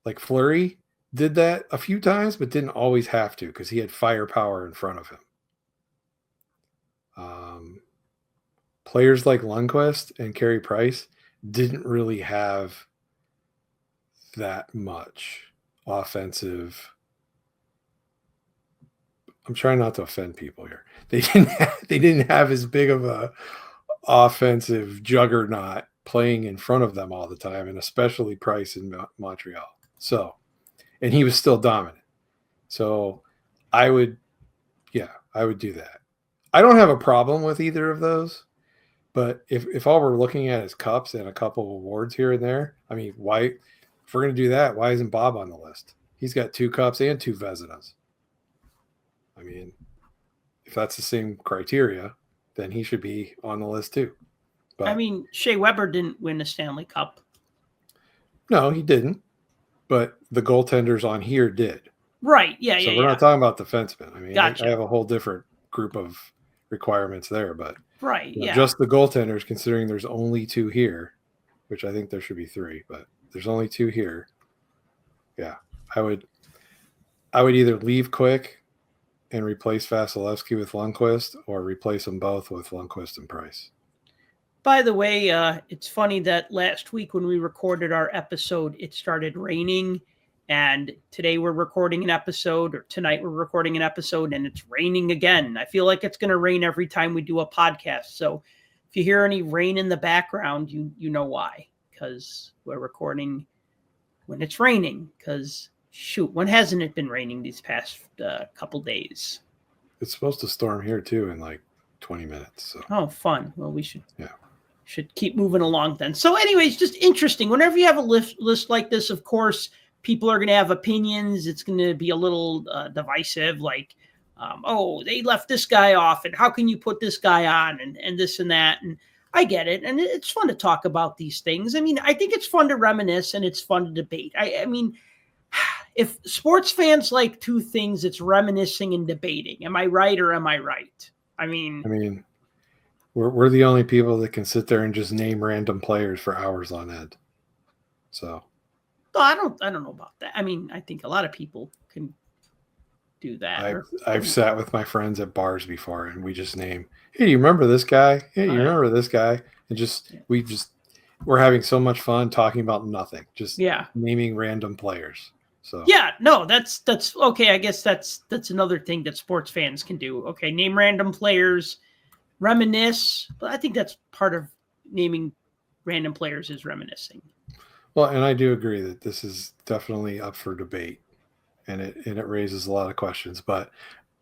Speaker 3: Like Fleury did that a few times, but didn't always have to because he had firepower in front of him. Players like Lundqvist and Carey Price didn't really have that much offensive. I'm trying not to offend people here. They didn't have as big of a offensive juggernaut playing in front of them all the time, and especially Price in Montreal. So, and he was still dominant. So I would do that. I don't have a problem with either of those, but if all we're looking at is cups and a couple of awards here and there, I mean, why, if we're going to do that, why isn't Bob on the list? He's got 2 cups and 2 Vezinas. I mean, if that's the same criteria, then he should be on the list too. But
Speaker 2: I mean, Shea Weber didn't win the Stanley Cup.
Speaker 3: No, he didn't. But the goaltenders on here did.
Speaker 2: Right. Yeah.
Speaker 3: So we're not talking about defensemen. I mean,
Speaker 2: gotcha.
Speaker 3: I have a whole different group of requirements there, but
Speaker 2: right. Yeah.
Speaker 3: Just the goaltenders, considering there's only 2 here, which I think there should be 3, but there's only 2 here. Yeah, I would either leave quick and replace Vasilevsky with Lundqvist, or replace them both with Lundqvist and Price.
Speaker 2: By the way, it's funny that last week when we recorded our episode, it started raining, and today we're recording an episode, or tonight we're recording an episode, and it's raining again. I feel like it's going to rain every time we do a podcast. So if you hear any rain in the background, you know why, because we're recording when it's raining. Because shoot, when hasn't it been raining these past couple days?
Speaker 3: It's supposed to storm here too in like 20 minutes. So.
Speaker 2: Oh, fun. Well, we should.
Speaker 3: Yeah.
Speaker 2: Should keep moving along then. So anyways, just interesting. Whenever you have a list like this, of course, people are going to have opinions. It's going to be a little divisive, like, oh, they left this guy off, and how can you put this guy on, and this and that. And I get it. And it's fun to talk about these things. I mean, I think it's fun to reminisce, and it's fun to debate. I mean, if sports fans like 2 things, it's reminiscing and debating. Am I right or am I right? I mean,
Speaker 3: we're the only people that can sit there and just name random players for hours on end. So
Speaker 2: I don't know about that. I mean, I think a lot of people can do that.
Speaker 3: I've sat with my friends at bars before, and we just name, hey, you remember this guy? Hey, you remember this guy? And we're having so much fun talking about nothing, just naming random players. So
Speaker 2: no, that's okay. I guess that's another thing that sports fans can do. Okay, name random players, reminisce, but I think that's part of naming random players is reminiscing.
Speaker 3: Well, and I do agree that this is definitely up for debate, and it raises a lot of questions.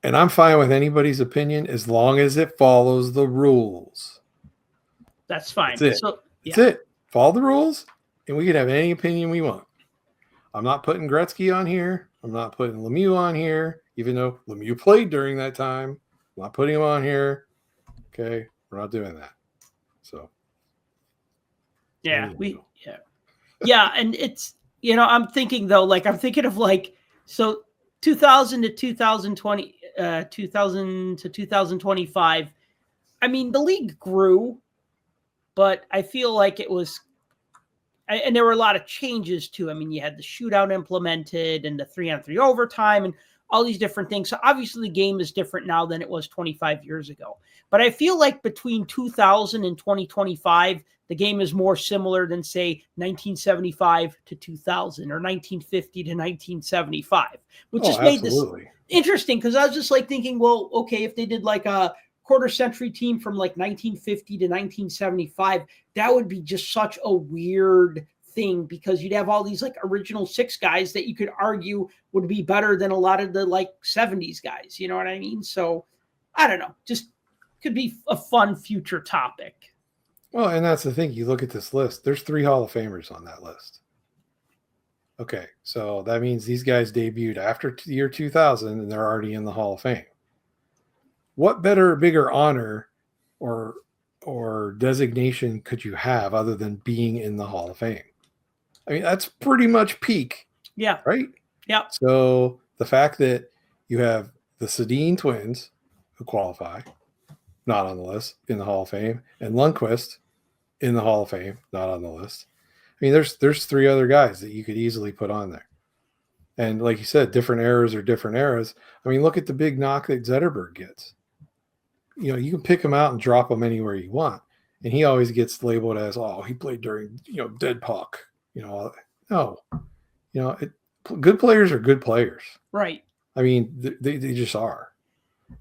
Speaker 3: And I'm fine with anybody's opinion as long as it follows the rules.
Speaker 2: That's fine.
Speaker 3: That's it. Follow the rules, and we can have any opinion we want. I'm not putting Gretzky on here. I'm not putting Lemieux on here, even though Lemieux played during that time. I'm not putting him on here. Okay, we're not doing that. So,
Speaker 2: and it's I'm thinking though, like I'm thinking of like 2000 to 2020, 2000 to 2025. I mean, the league grew, but I feel like it was. And there were a lot of changes too. I mean, you had the shootout implemented and the 3-on-3 overtime and all these different things. So obviously the game is different now than it was 25 years ago. But I feel like between 2000 and 2025, the game is more similar than, say, 1975 to 2000 or 1950 to 1975, which just made this interesting because I was just like thinking, well, okay, if they did like a quarter century team from like 1950 to 1975, that would be just such a weird thing because you'd have all these like original 6 guys that you could argue would be better than a lot of the like 70s guys. You know what I mean? So I don't know, just could be a fun future topic.
Speaker 3: Well, and that's the thing. You look at this list, there's 3 Hall of Famers on that list. Okay. So that means these guys debuted after the year 2000 and they're already in the Hall of Fame. What better, bigger honor or designation could you have other than being in the Hall of Fame? I mean, that's pretty much peak.
Speaker 2: Yeah.
Speaker 3: Right?
Speaker 2: Yeah.
Speaker 3: So the fact that you have the Sedin twins who qualify, not on the list, in the Hall of Fame, and Lundqvist in the Hall of Fame, not on the list. I mean, there's 3 other guys that you could easily put on there. And like you said, different eras are different eras. I mean, look at the big knock that Zetterberg gets. You know, you can pick him out and drop him anywhere you want. And he always gets labeled as, oh, he played during, dead puck. No, good players are good players.
Speaker 2: Right.
Speaker 3: I mean, they just are.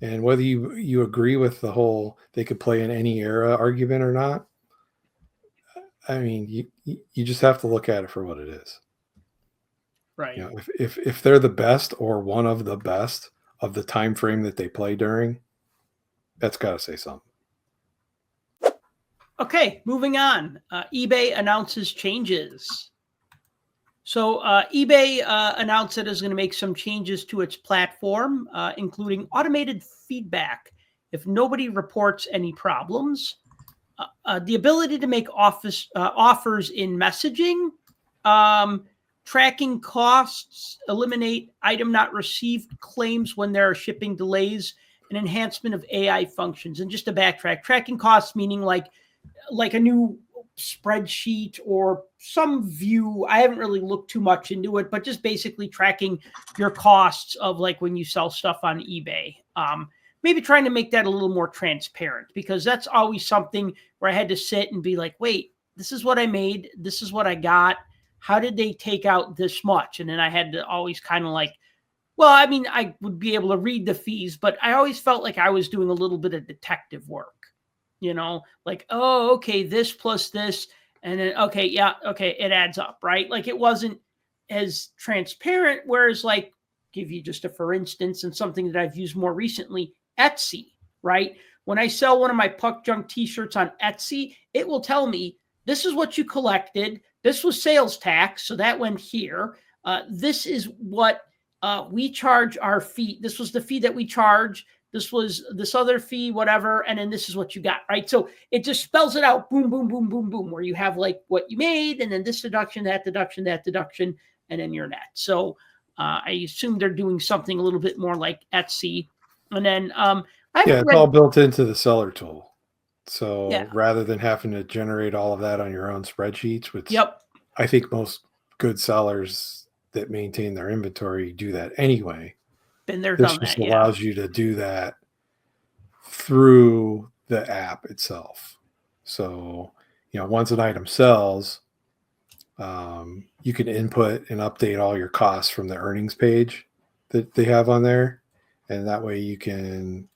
Speaker 3: And whether you agree with the whole they could play in any era argument or not, I mean, you just have to look at it for what it is.
Speaker 2: Right.
Speaker 3: If they're the best or one of the best of the time frame that they play during, that's got to say something.
Speaker 2: Okay, moving on. eBay announces changes. So eBay announced that it's going to make some changes to its platform, including automated feedback if nobody reports any problems, the ability to make offers in messaging, tracking costs, eliminate item not received claims when there are shipping delays, and enhancement of AI functions. And just to backtrack, tracking costs meaning like a new spreadsheet or some view. I haven't really looked too much into it, but just basically tracking your costs of like when you sell stuff on eBay. Maybe trying to make that a little more transparent, because that's always something where I had to sit and be like, wait, this is what I made. This is what I got. How did they take out this much? And then I had to always kind of like, well, I mean, I would be able to read the fees, but I always felt like I was doing a little bit of detective work, like, oh, okay, this plus this. And then, okay, yeah, okay, it adds up, right? Like it wasn't as transparent, whereas like, give you just a for instance, and something that I've used more recently, Etsy, right? When I sell one of my Puck Junk t-shirts on Etsy, it will tell me, this is what you collected. This was sales tax, so that went here. This is what we charge our fee. This was the fee that we charge. This was this other fee, whatever. And then this is what you got, right? So it just spells it out, boom, boom, boom, boom, boom, where you have like what you made, and then this deduction, that deduction, that deduction, and then your net. So I assume they're doing something a little bit more like Etsy. And then
Speaker 3: it's all built into the seller tool. So
Speaker 2: yeah,
Speaker 3: rather than having to generate all of that on your own spreadsheets, which
Speaker 2: yep,
Speaker 3: I think most good sellers that maintain their inventory do that anyway.
Speaker 2: Been there,
Speaker 3: This
Speaker 2: done
Speaker 3: just
Speaker 2: that,
Speaker 3: allows you to do that through the app itself. So, once an item sells, you can input and update all your costs from the earnings page that they have on there. And that way you can,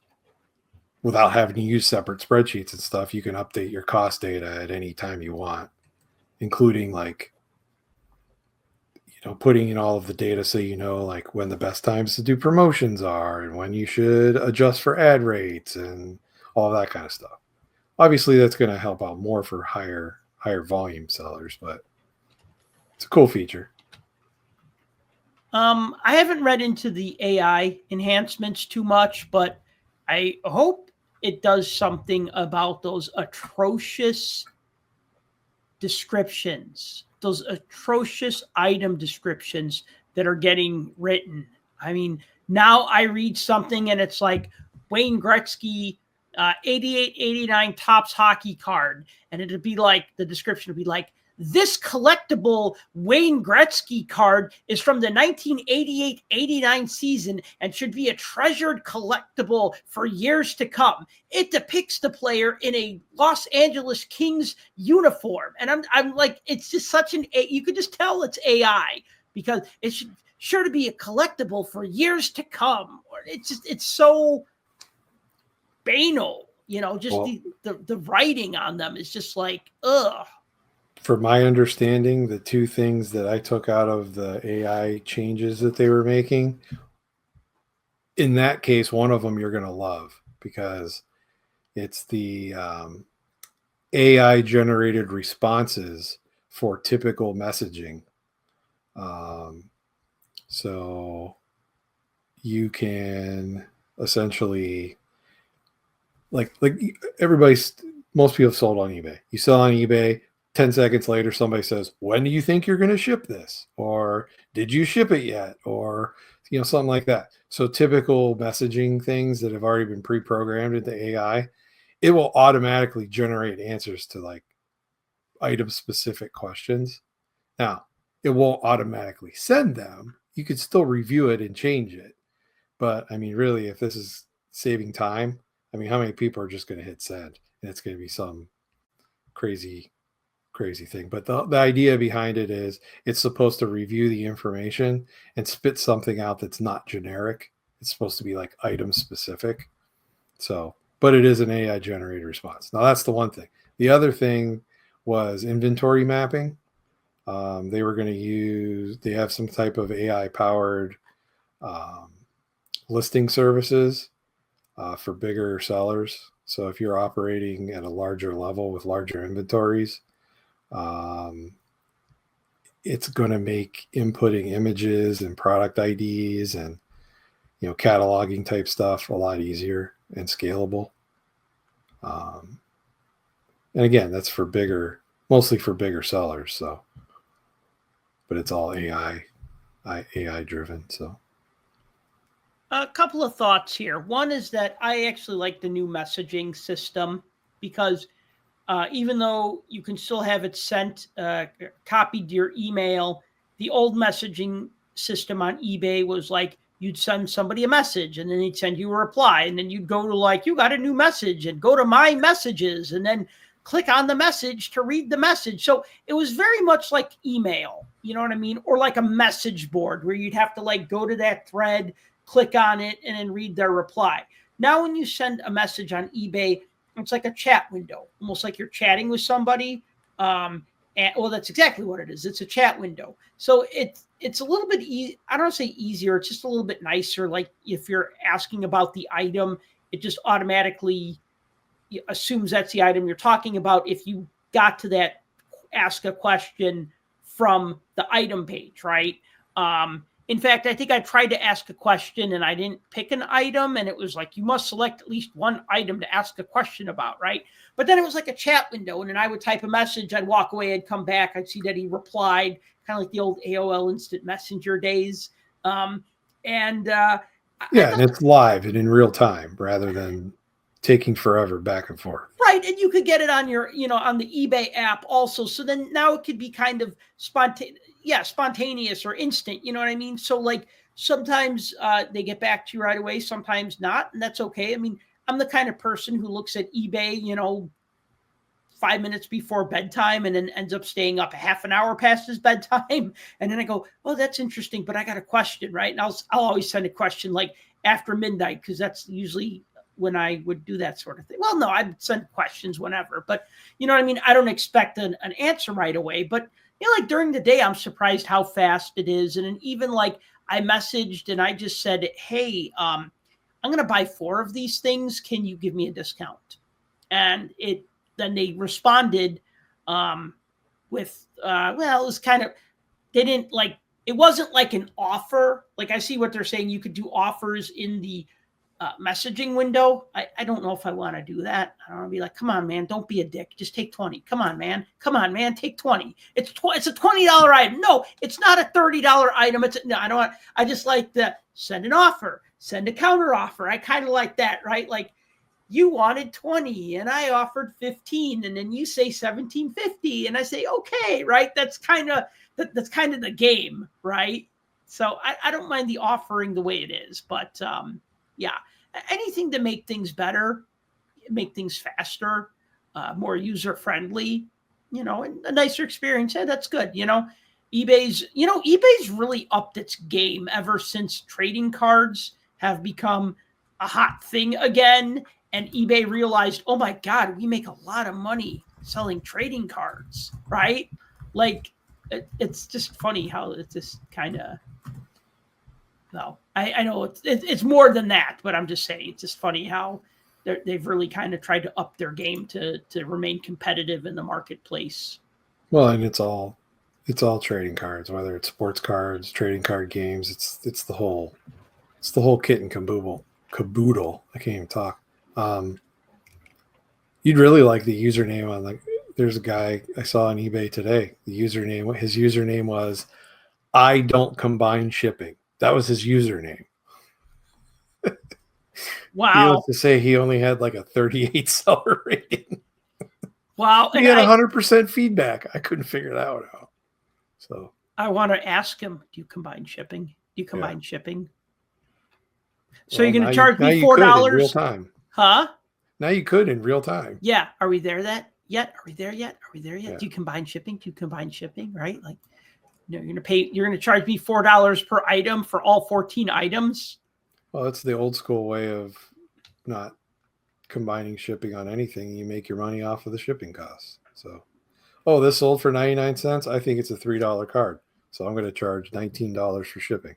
Speaker 3: without having to use separate spreadsheets and stuff, you can update your cost data at any time you want, including like, putting in all of the data so like when the best times to do promotions are and when you should adjust for ad rates and all that kind of stuff. Obviously, that's going to help out more for higher volume sellers, but it's a cool feature.
Speaker 2: I haven't read into the AI enhancements too much, but I hope it does something about those atrocious descriptions, those atrocious item descriptions that are getting written. I mean, now I read something and it's like Wayne Gretzky 88-89 Topps hockey card. And it'd be like, the description would be like, this collectible Wayne Gretzky card is from the 1988-89 season and should be a treasured collectible for years to come. It depicts the player in a Los Angeles Kings uniform. And I'm like, it's just such you could just tell it's AI, because it's sure to be a collectible for years to come. It's so banal, just the writing on them is just like, ugh.
Speaker 3: For my understanding, the two things that I took out of the AI changes that they were making, in that case, one of them you're going to love, because it's the AI generated responses for typical messaging. So you can essentially like most people have sold on eBay. You sell on eBay, 10 seconds later, somebody says, when do you think you're going to ship this? Or did you ship it yet? Or, something like that. So typical messaging things that have already been pre-programmed into AI, it will automatically generate answers to like item specific questions. Now, it won't automatically send them. You could still review it and change it. But I mean, really, if this is saving time, I mean, how many people are just going to hit send? And it's going to be some crazy thing. But the idea behind it is it's supposed to review the information and spit something out that's not generic. It's supposed to be like item specific. So, but it is an AI generated response. Now that's the one thing. The other thing was inventory mapping. They were going to they have some type of AI powered listing services for bigger sellers. So if you're operating at a larger level with larger inventories, it's going to make inputting images and product IDs and cataloging type stuff a lot easier and scalable. And again, that's mostly for bigger sellers. So, but it's all AI driven. So,
Speaker 2: a couple of thoughts here. One is that I actually like the new messaging system because even though you can still have it sent, copied to your email, the old messaging system on eBay was like you'd send somebody a message and then they'd send you a reply. And then you'd go to like, you got a new message and go to my messages and then click on the message to read the message. So it was very much like email, you know what I mean? Or like a message board where you'd have to like go to that thread, click on it, and then read their reply. Now, when you send a message on eBay, it's like a chat window, almost like you're chatting with somebody. Well, that's exactly what it is. It's a chat window. So it's a little bit I don't want to say easier. It's just a little bit nicer. Like if you're asking about the item, it just automatically assumes that's the item you're talking about. If you got to that ask a question from the item page, right? In fact, I think I tried to ask a question and I didn't pick an item. And it was like, you must select at least one item to ask a question about, right? But then it was like a chat window. And then I would type a message. I'd walk away. I'd come back. I'd see that he replied, kind of like the old AOL Instant Messenger days. And
Speaker 3: it's live and in real time rather than taking forever back and forth.
Speaker 2: Right. And you could get it on your, on the eBay app also. So then now it could be kind of spontaneous or instant, you know what I mean? So like sometimes they get back to you right away, sometimes not. And that's okay. I mean, I'm the kind of person who looks at eBay, 5 minutes before bedtime and then ends up staying up a half an hour past his bedtime. And then I go, oh, that's interesting, but I got a question, right? And I'll always send a question like after midnight, because that's usually when I would do that sort of thing. Well, no, I'd send questions whenever, but you know what I mean? I don't expect an answer right away, but like during the day, I'm surprised how fast it is. And then even like I messaged and I just said, hey, I'm going to buy 4 of these things. Can you give me a discount? And then they responded with, well, it was kind of, they didn't like, it wasn't like an offer. Like I see what they're saying. You could do offers in the messaging window. I don't know if I want to do that. I don't want to be like, come on, man, don't be a dick. Just take 20. Come on, man, take 20. It's a $20 item. No, it's not a $30 item. No, I don't want. I just like to send an offer, send a counter offer. I kind of like that, right? Like you wanted 20 and I offered 15, and then you say 17.50, and I say okay, right? That's kind of the game, right? So I don't mind the offering the way it is, but yeah. Anything to make things better, make things faster, more user-friendly, and a nicer experience. Yeah, that's good. eBay's really upped its game ever since trading cards have become a hot thing again. And eBay realized, oh my God, we make a lot of money selling trading cards, right? Like, it's just funny how it's just kind of, no, I know it's more than that, but I'm just saying it's just funny how they've really kind of tried to up their game to remain competitive in the marketplace.
Speaker 3: Well, and it's all trading cards, whether it's sports cards, trading card games. It's the whole kit and caboodle. I can't even talk. You'd really like the username on like. There's a guy I saw on eBay today. His username was "I don't combine shipping." That was his username.
Speaker 2: Wow.
Speaker 3: He was to say he only had like a 38 seller rating.
Speaker 2: Wow.
Speaker 3: He had 100% feedback. I couldn't figure that one out. So
Speaker 2: I want to ask him, do you combine shipping? Do you combine shipping? So
Speaker 3: well,
Speaker 2: you're going to charge me $4
Speaker 3: in real time.
Speaker 2: Huh?
Speaker 3: Now you could in real time.
Speaker 2: Yeah. Are we there yet? Are we there yet?
Speaker 3: Yeah.
Speaker 2: Do you combine shipping? Right? Like, you're going to charge me $4 per item for all 14 items.
Speaker 3: Well, that's the old school way of not combining shipping on anything. You make your money off of the shipping costs. So, this sold for 99 cents. I think it's a $3 card. So I'm going to charge $19 for shipping.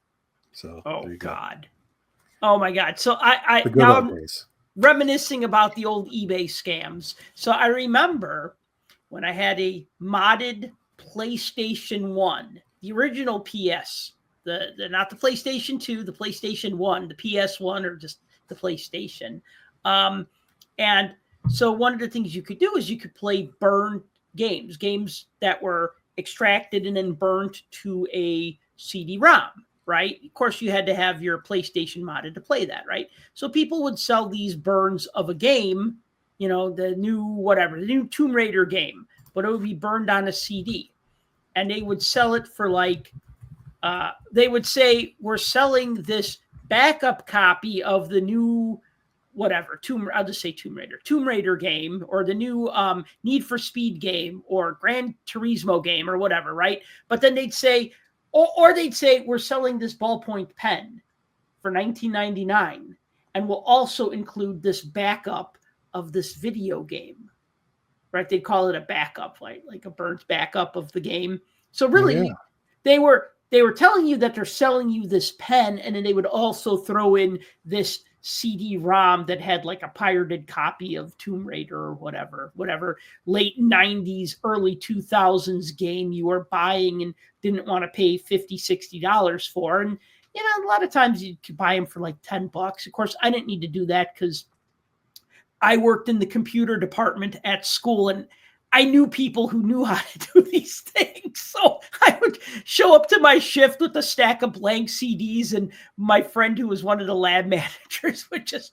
Speaker 3: So,
Speaker 2: oh God. Oh my God. So I'm reminiscing about the old eBay scams. So I remember when I had a modded PlayStation 1, the original PS, the not the PlayStation 2, the PlayStation 1, the PS1, or just the PlayStation. And so one of the things you could do is you could play burned games that were extracted and then burned to a CD-ROM, right? Of course, you had to have your PlayStation modded to play that, right? So people would sell these burns of a game, the new Tomb Raider game, but it would be burned on a CD. And they would sell it for like, they would say, we're selling this backup copy of the new I'll just say Tomb Raider game, or the new Need for Speed game, or Gran Turismo game, or whatever, right? But then they'd say, or they'd say, we're selling this ballpoint pen for $19.99, and we'll also include this backup of this video game, right? They'd call it a backup, like a burnt backup of the game. So really, they were telling you that they're selling you this pen, and then they would also throw in this CD-ROM that had like a pirated copy of Tomb Raider or whatever late 90s, early 2000s game you were buying and didn't want to pay $50, $60 for. And, a lot of times you could buy them for like $10. Of course, I didn't need to do that because I worked in the computer department at school, and I knew people who knew how to do these things. So I would show up to my shift with a stack of blank CDs, and my friend, who was one of the lab managers, would just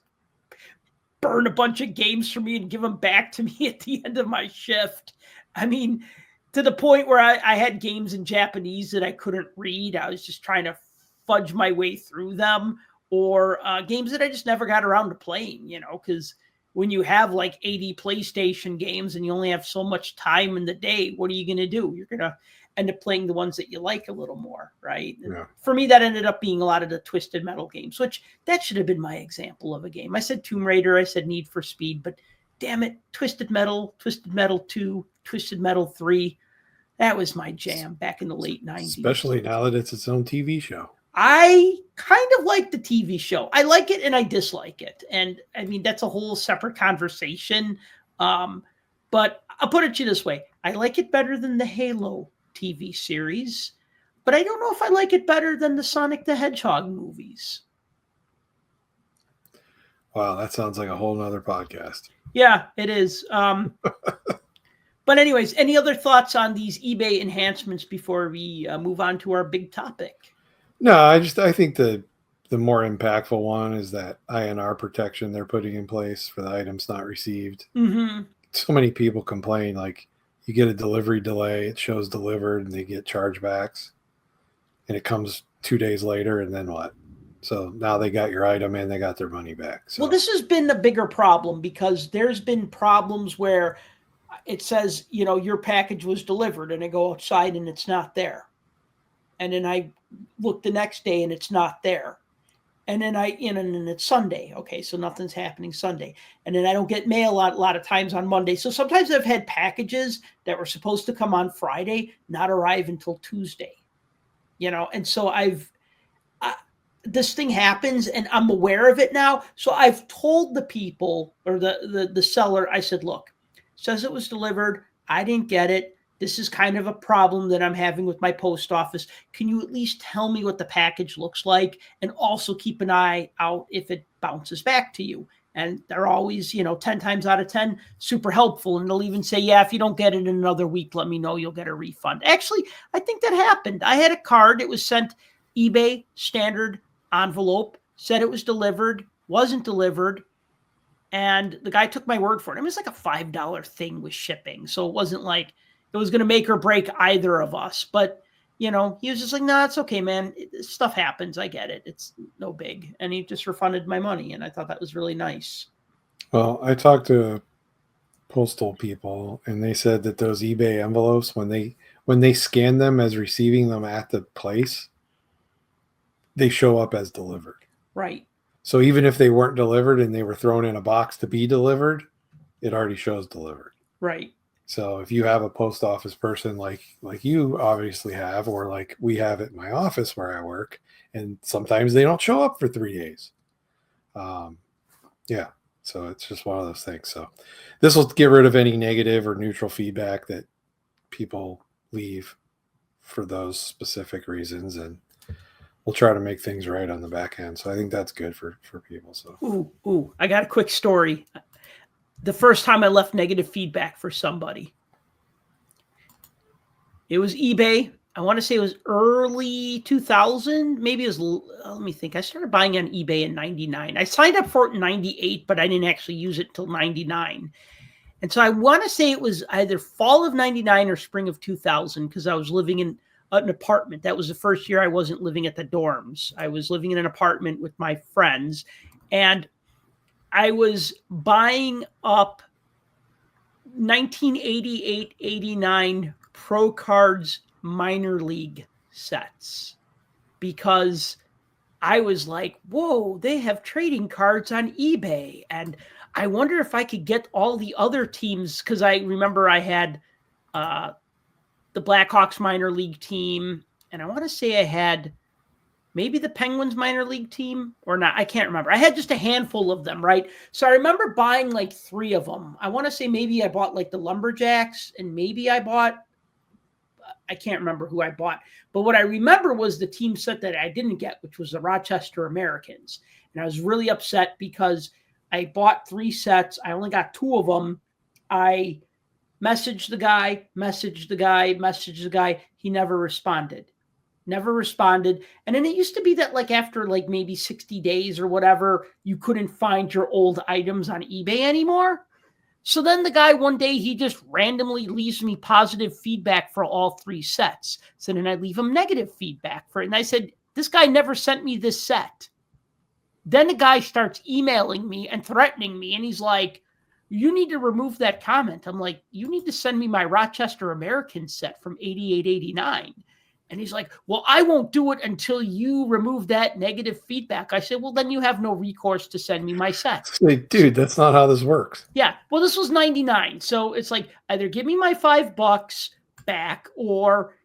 Speaker 2: burn a bunch of games for me and give them back to me at the end of my shift. I mean, to the point where I had games in Japanese that I couldn't read. I was just trying to fudge my way through them, or games that I just never got around to playing, because when you have like 80 PlayStation games and you only have so much time in the day, what are you going to do? You're going to end up playing the ones that you like a little more, right? Yeah. For me, that ended up being a lot of the Twisted Metal games, which that should have been my example of a game. I said Tomb Raider, I said Need for Speed, but damn it, Twisted Metal 2, Twisted Metal 3, that was my jam back in the late 90s.
Speaker 3: Especially now that it's its own TV show.
Speaker 2: I kind of like the TV show. I like it and I dislike it. And I mean, that's a whole separate conversation. But I'll put it to you this way. I like it better than the Halo TV series, but I don't know if I like it better than the Sonic the Hedgehog movies.
Speaker 3: Wow, that sounds like a whole nother podcast. Yeah,
Speaker 2: it is. But anyways, any other thoughts on these eBay enhancements before we move on to our big topic?
Speaker 3: No, I think the more impactful one is that INR protection they're putting in place for the items not received.
Speaker 2: Mm-hmm.
Speaker 3: So many people complain, like you get a delivery delay, it shows delivered, and they get chargebacks, and it comes 2 days later, and then what? So now they got your item and they got their money back. So.
Speaker 2: Well, this has been a bigger problem because there's been problems where it says, your package was delivered, and I go outside and it's not there. And then I look the next day and it's not there. And then and it's Sunday. Okay, so nothing's happening Sunday. And then I don't get mail a lot of times on Monday. So sometimes I've had packages that were supposed to come on Friday not arrive until Tuesday. And so this thing happens and I'm aware of it now. So I've told the people or the seller, I said, look, says it was delivered. I didn't get it. This is kind of a problem that I'm having with my post office. Can you at least tell me what the package looks like and also keep an eye out if it bounces back to you? And they're always, 10 times out of 10, super helpful. And they'll even say, yeah, if you don't get it in another week, let me know, you'll get a refund. Actually, I think that happened. I had a card. It was sent eBay standard envelope, said it was delivered, wasn't delivered. And the guy took my word for it. It was like a $5 thing with shipping. So it wasn't like it was going to make or break either of us. But, he was just like, nah, it's okay, man. Stuff happens. I get it. It's no big. And he just refunded my money. And I thought that was really nice.
Speaker 3: Well, I talked to postal people, and they said that those eBay envelopes, when they scan them as receiving them at the place, they show up as delivered.
Speaker 2: Right.
Speaker 3: So even if they weren't delivered and they were thrown in a box to be delivered, it already shows delivered.
Speaker 2: Right.
Speaker 3: So if you have a post office person like you obviously have, or like we have at my office where I work, and sometimes they don't show up for 3 days. Yeah. So it's just one of those things. So this will get rid of any negative or neutral feedback that people leave for those specific reasons. And we'll try to make things right on the back end. So I think that's good for people. So,
Speaker 2: Ooh, I got a quick story. The first time I left negative feedback for somebody, it was eBay. I want to say it was early 2000. Maybe it was, let me think. I started buying on eBay in 99. I signed up for it in 98, but I didn't actually use it until 99. And so I want to say it was either fall of 99 or spring of 2000, because I was living in an apartment. That was the first year I wasn't living at the dorms. I was living in an apartment with my friends, and I was buying up 1988-89 Pro Cards minor league sets because I was like, whoa, they have trading cards on eBay. And I wonder if I could get all the other teams, because I remember I had the Blackhawks minor league team, and I want to say I had maybe the Penguins minor league team or not. I can't remember. I had just a handful of them, right? So I remember buying like 3 of them. I want to say maybe I bought like the Lumberjacks, and maybe I can't remember who I bought. But what I remember was the team set that I didn't get, which was the Rochester Americans. And I was really upset because I bought 3 sets. I only got 2 of them. I messaged the guy. He never responded. And then it used to be that like after like maybe 60 days or whatever, you couldn't find your old items on eBay anymore. So then the guy one day, he just randomly leaves me positive feedback for all 3 sets. So then I leave him negative feedback for it. And I said, this guy never sent me this set. Then the guy starts emailing me and threatening me. And he's like, you need to remove that comment. I'm like, you need to send me my Rochester American set from 88-89. And he's like, well, I won't do it until you remove that negative feedback. I said, well, then you have no recourse to send me my set.
Speaker 3: Like, dude, that's not how this works.
Speaker 2: Yeah. Well, this was 99. So it's like, either give me my $5 back or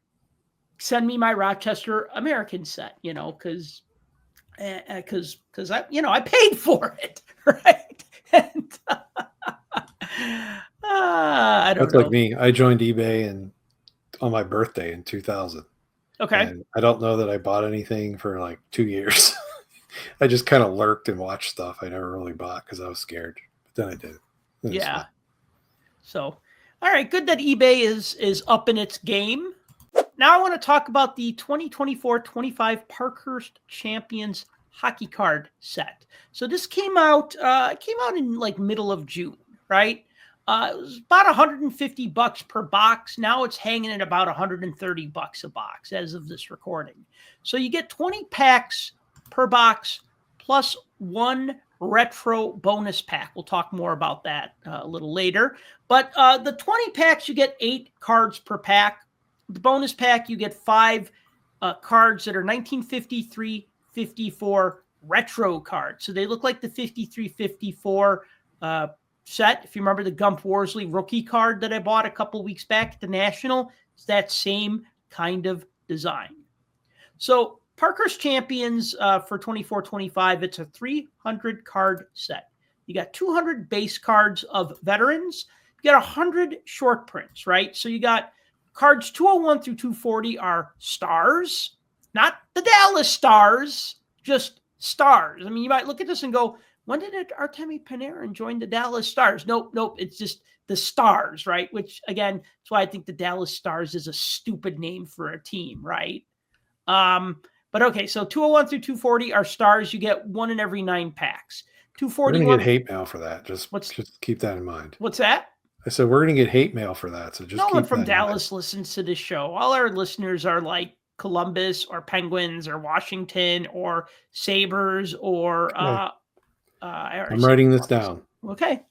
Speaker 2: send me my Rochester American set, because I paid for it. Right. And, I don't know.
Speaker 3: That's like me. I joined eBay on my birthday in 2000.
Speaker 2: Okay.
Speaker 3: And I don't know that I bought anything for like 2 years. I just kind of lurked and watched stuff I never really bought because I was scared. But then I did.
Speaker 2: Yeah. So, all right. Good that eBay is up in its game. Now I want to talk about the 2024-25 Parkhurst Champions Hockey Card set. So this came out in like middle of June, right? It was about $150 per box. Now it's hanging at about $130 a box as of this recording. So you get 20 packs per box plus 1 retro bonus pack. We'll talk more about that a little later. But the 20 packs, you get 8 cards per pack. The bonus pack, you get 5 cards that are 1953-54 retro cards. So they look like the 53-54 set. If you remember the Gump Worsley rookie card that I bought a couple weeks back at the National, it's that same kind of design. So Parkhurst Champions for 24-25, it's a 300 card set. You got 200 base cards of veterans. You got 100 short prints, right? So you got cards 201 through 240 are stars, not the Dallas Stars, just stars. I mean, you might look at this and go, when did Artemi Panarin join the Dallas Stars? Nope. It's just the Stars, right? Which, again, that's why I think the Dallas Stars is a stupid name for a team, right? But okay, so 201 through 240 are Stars. You get 1 in every 9 packs.
Speaker 3: We're
Speaker 2: 241.
Speaker 3: going to get hate mail for that. Just keep that in mind.
Speaker 2: What's that?
Speaker 3: I said we're going to get hate mail for that. So just
Speaker 2: no
Speaker 3: keep
Speaker 2: one from
Speaker 3: that in mind.
Speaker 2: Dallas listens to this show. All our listeners are like Columbus or Penguins or Washington or Sabres or
Speaker 3: I'm writing this down.
Speaker 2: Okay.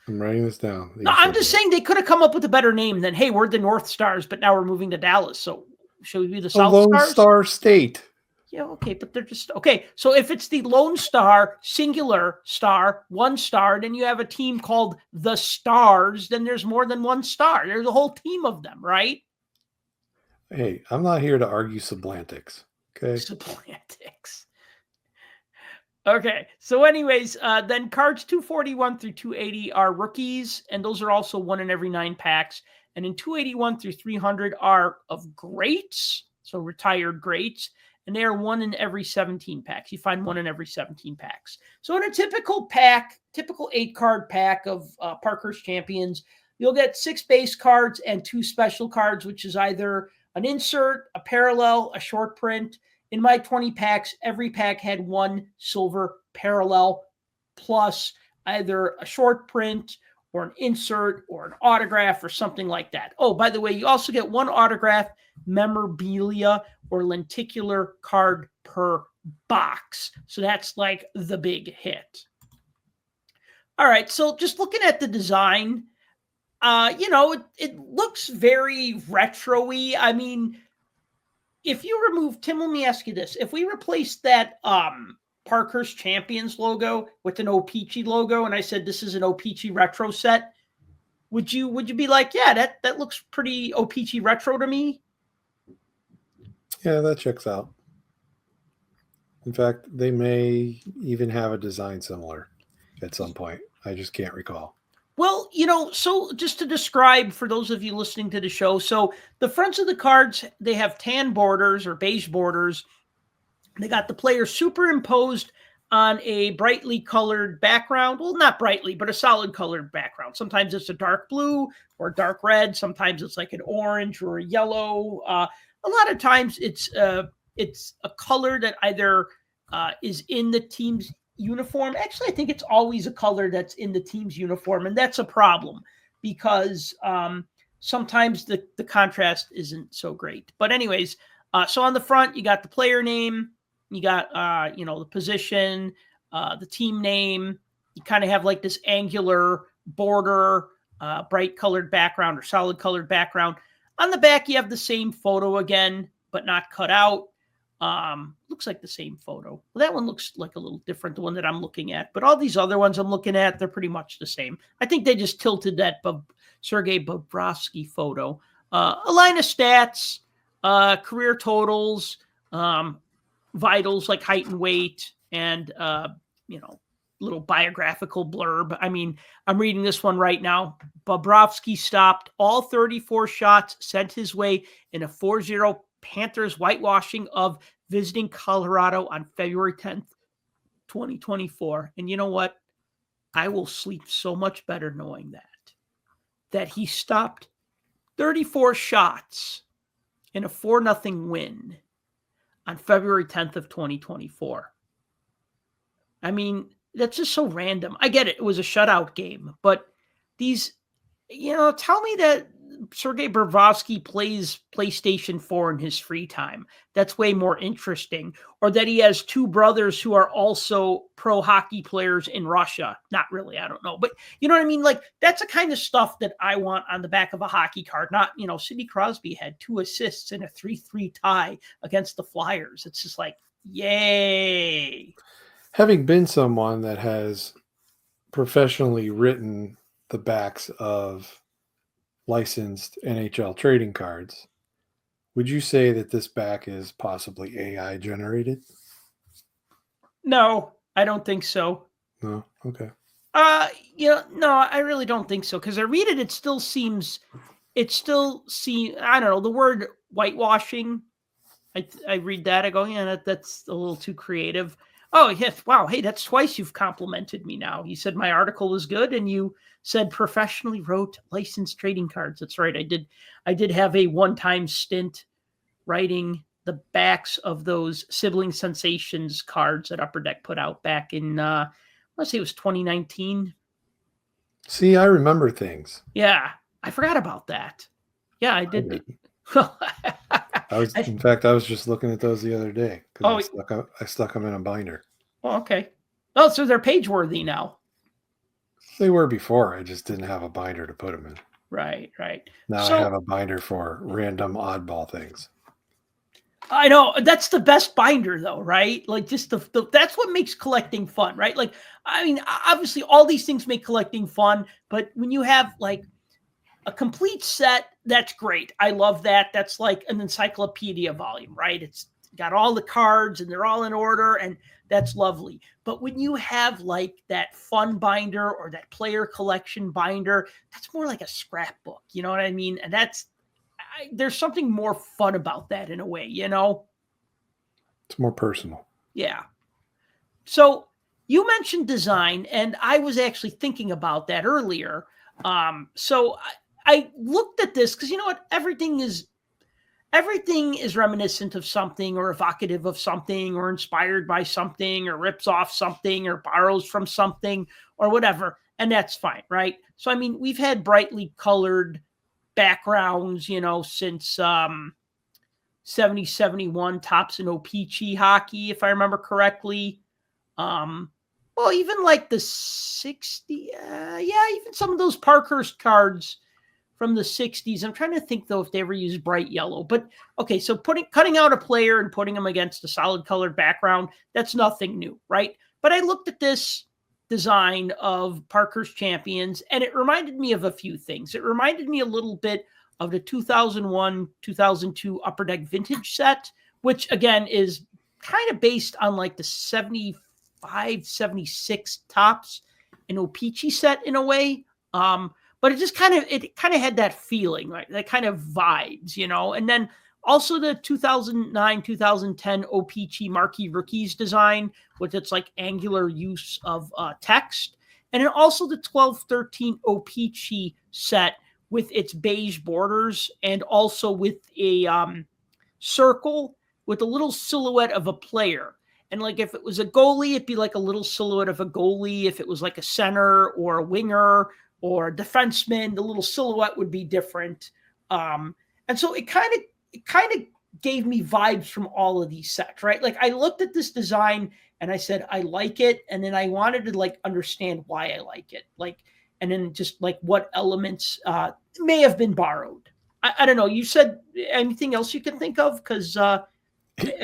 Speaker 3: I'm writing this down.
Speaker 2: No, I'm just saying they could have come up with a better name than, hey, we're the North Stars, but now we're moving to Dallas. So should we be the South
Speaker 3: Lone
Speaker 2: Stars?
Speaker 3: Star State.
Speaker 2: Yeah, okay, but they're just okay. So if it's the Lone Star, singular star, 1 star, then you have a team called the Stars, then there's more than 1 star. There's a whole team of them, right?
Speaker 3: Hey, I'm not here to argue sublantics. Okay.
Speaker 2: Sublantics. Okay. So anyways, then cards 241 through 280 are rookies, and those are also 1 in every 9 packs. And in 281 through 300 are of greats, so retired greats, and they are 1 in every 17 packs. You find 1 in every 17 packs. So in a typical 8-card pack of Parkhurst Champions, you'll get 6 base cards and 2 special cards, which is either an insert, a parallel, a short print. In my 20 packs, every pack had 1 silver parallel plus either a short print or an insert or an autograph or something like that. Oh, by the way, you also get 1 autograph, memorabilia, or lenticular card per box. So that's like the big hit. All right, so just looking at the design, it looks very retro-y. I mean, if you remove, Tim, let me ask you this. If we replaced that Parkhurst Champions logo with an O-Pee-Chee logo, and I said this is an O-Pee-Chee retro set, would you be like, yeah, that looks pretty O-Pee-Chee retro to me?
Speaker 3: Yeah, that checks out. In fact, they may even have a design similar at some point. I just can't recall.
Speaker 2: Well, so just to describe for those of you listening to the show, so the fronts of the cards, they have tan borders or beige borders. They got the player superimposed on a brightly colored background. Well, not brightly, but a solid colored background. Sometimes it's a dark blue or dark red. Sometimes it's like an orange or a yellow. A lot of times it's a color that either is in the team's uniform. Actually, I think it's always a color that's in the team's uniform, and that's a problem because sometimes the contrast isn't so great. But anyways, so on the front, you got the player name, you got the position, the team name. You kind of have like this angular border, bright colored background or solid colored background. On the back, you have the same photo again, but not cut out. Looks like the same photo. Well, that one looks like a little different, the one that I'm looking at. But all these other ones I'm looking at, they're pretty much the same. I think they just tilted that Sergei Bobrovsky photo. A line of stats, career totals, vitals like height and weight, and, little biographical blurb. I mean, I'm reading this one right now. Bobrovsky stopped all 34 shots sent his way in a 4-0 Panthers whitewashing of visiting Colorado on February 10th, 2024. And you know what? I will sleep so much better knowing that he stopped 34 shots in a 4-0 win on February 10th of 2024. I mean, that's just so random. I get it. It was a shutout game, but these, tell me that Sergei Bobrovsky plays PlayStation 4 in his free time. That's way more interesting. Or that he has 2 brothers who are also pro hockey players in Russia. Not really. I don't know. But you know what I mean? Like, that's the kind of stuff that I want on the back of a hockey card. Not, Sidney Crosby had 2 assists in a 3-3 tie against the Flyers. It's just like, yay.
Speaker 3: Having been someone that has professionally written the backs of licensed NHL trading cards, would you say that this back is possibly AI generated?
Speaker 2: No, I don't think so.
Speaker 3: No? Okay.
Speaker 2: No, I really don't think so. Because I read it, it still seems, I don't know, the word whitewashing, I read that, I go, yeah, that's a little too creative. Oh, yes. Wow. Hey, that's twice you've complimented me now. You said my article was good, and you said professionally wrote licensed trading cards. That's right. I did have a one-time stint writing the backs of those Sibling Sensations cards that Upper Deck put out back in, let's say it was 2019.
Speaker 3: See, I remember things.
Speaker 2: Yeah. I forgot about that. Yeah, I did.
Speaker 3: In fact, I was just looking at those the other day because I stuck them in a binder.
Speaker 2: Oh, okay. Oh, so they're page worthy now.
Speaker 3: They were before. I just didn't have a binder to put them in.
Speaker 2: Right.
Speaker 3: Now I have a binder for random oddball things.
Speaker 2: I know that's the best binder though, right? Like just that's what makes collecting fun, right? Like, I mean, obviously all these things make collecting fun, but when you have like a complete set, that's great. I love that. That's like an encyclopedia volume, right? It's got all the cards and they're all in order, and that's lovely. But when you have like that fun binder or that player collection binder, that's more like a scrapbook. You know what I mean? And there's something more fun about that in a way, you know?
Speaker 3: It's more personal.
Speaker 2: Yeah. So you mentioned design, and I was actually thinking about that earlier. So I looked at this because you know what? Everything is reminiscent of something or evocative of something or inspired by something or rips off something or borrows from something or whatever. And that's fine, right? So, I mean, we've had brightly colored backgrounds, you know, since 70, 71 Tops and O-Pee-Chee hockey, if I remember correctly. Well, even like the 60, even some of those Parkhurst cards from the 60s. I'm trying to think, though, if they ever used bright yellow. But, okay, so cutting out a player and putting them against a solid colored background, that's nothing new, right? But I looked at this design of Parkhurst Champions, and it reminded me of a few things. It reminded me a little bit of the 2001, 2002 Upper Deck Vintage set, which, again, is kind of based on like the 75, 76 Tops and O-Pee-Chee set in a way. But it just kind of had that feeling, right? That kind of vibes, you know? And then also the 2009, 2010 O-Pee-Chee Marquee Rookies design with its like angular use of text. And then also the 12-13 O-Pee-Chee set with its beige borders and also with a circle with a little silhouette of a player. And like if it was a goalie, it'd be like a little silhouette of a goalie. If it was like a center or a winger or a defenseman, the little silhouette would be different. And so it kind of gave me vibes from all of these sets, right? Like I looked at this design and I said, I like it. And then I wanted to like understand why I like it. Like, and then just like what elements may have been borrowed. I don't know. You said anything else you can think of? Because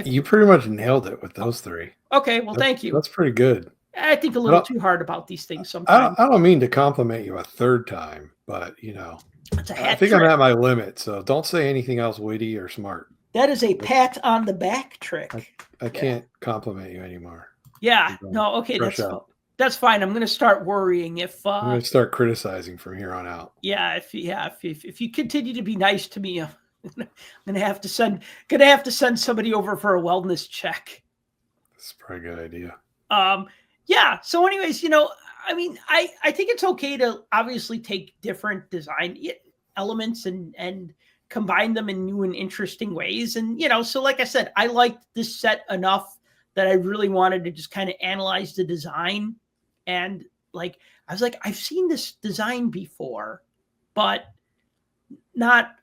Speaker 3: you pretty much nailed it with those three.
Speaker 2: Okay. Well, thank you.
Speaker 3: That's pretty good.
Speaker 2: I think a little too hard about these things sometimes.
Speaker 3: I don't mean to compliment you a third time, but you know, I think I'm at my limit. So don't say anything else witty or smart.
Speaker 2: That is a pat on the back trick.
Speaker 3: I can't compliment you anymore.
Speaker 2: Yeah. No. Okay. That's fine. I'm going to start worrying if
Speaker 3: I'm going to start criticizing from here on out.
Speaker 2: Yeah. If you continue to be nice to me, I'm going to have to send somebody over for a wellness check.
Speaker 3: That's probably a good idea.
Speaker 2: Yeah. So anyways, you know, I mean, I think it's okay to obviously take different design elements and combine them in new and interesting ways. And, you know, so like I said, I liked this set enough that I really wanted to just kind of analyze the design. And like, I was like, I've seen this design before, but not,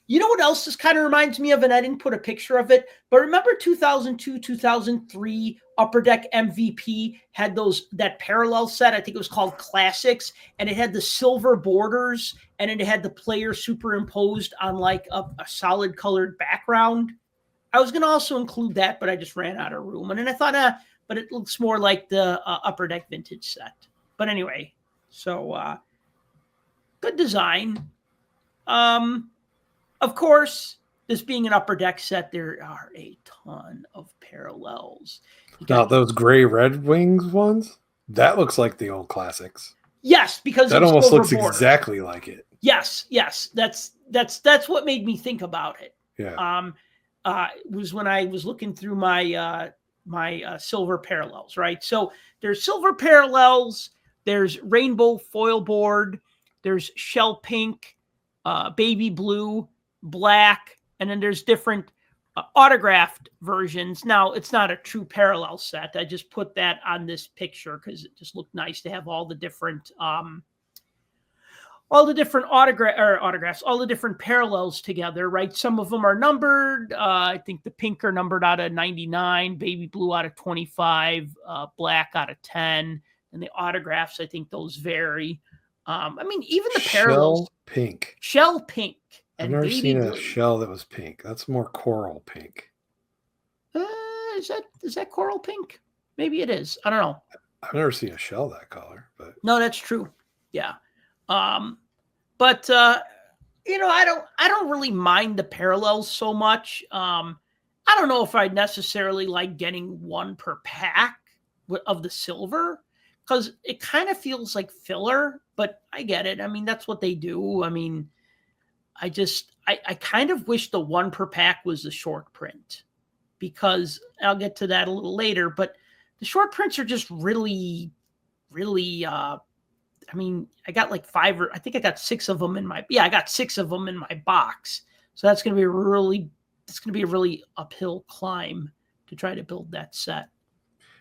Speaker 2: you know what else this kind of reminds me of? And I didn't put a picture of it, but remember 2002, 2003 Upper Deck MVP had that parallel set. I think it was called Classics, and it had the silver borders and it had the player superimposed on like a solid colored background. I was going to also include that, but I just ran out of room. And then I thought, but it looks more like the Upper Deck vintage set. But anyway, so good design. Of course, this being an Upper Deck set, there are a ton of parallels.
Speaker 3: Now, those gray Red Wings ones, that looks like the old Classics.
Speaker 2: Yes, because
Speaker 3: that almost looks exactly like it.
Speaker 2: Yes. That's what made me think about it.
Speaker 3: Yeah.
Speaker 2: Was when I was looking through my my silver parallels, right? So there's silver parallels, there's rainbow foil board, there's shell pink, baby blue, black, and then there's different autographed versions. Now, it's not a true parallel set. I just put that on this picture because it just looked nice to have all the different autographs, all the different parallels together, right? Some of them are numbered. I think the pink are numbered out of 99, baby blue out of 25, black out of 10, and the autographs, I think those vary. Even the parallels. Shell pink.
Speaker 3: I've never seen a shell that was pink. That's more coral pink.
Speaker 2: Is that coral pink? Maybe it is. I don't know.
Speaker 3: I've never seen a shell that color, but
Speaker 2: no, that's true. Yeah. But I don't really mind the parallels so much. I don't know if I'd necessarily like getting one per pack of the silver, because it kind of feels like filler, but I get it. I mean, that's what they do. I mean, I kind of wish the one per pack was the short print, because I'll get to that a little later, but the short prints are just really, really, I got like I got 6 of them I got 6 of them in my box. So that's going to be a really uphill climb to try to build that set.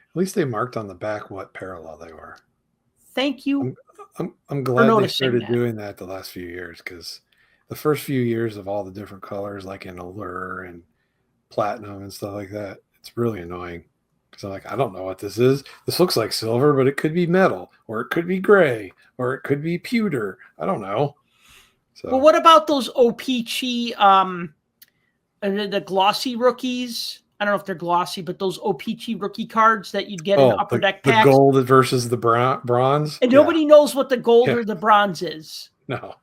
Speaker 3: At least they marked on the back what parallel they were.
Speaker 2: Thank you.
Speaker 3: I'm glad they started doing that the last few years, because the first few years of all the different colors, like in Allure and Platinum and stuff like that, it's really annoying. Because I'm like, I don't know what this is. This looks like silver, but it could be metal, or it could be gray, or it could be pewter. I don't know. So,
Speaker 2: well, what about those OPC, the glossy rookies? I don't know if they're glossy, but those OPC rookie cards that you'd get in upper deck packs.
Speaker 3: The gold versus the bronze.
Speaker 2: And nobody knows what the gold or the bronze is.
Speaker 3: No,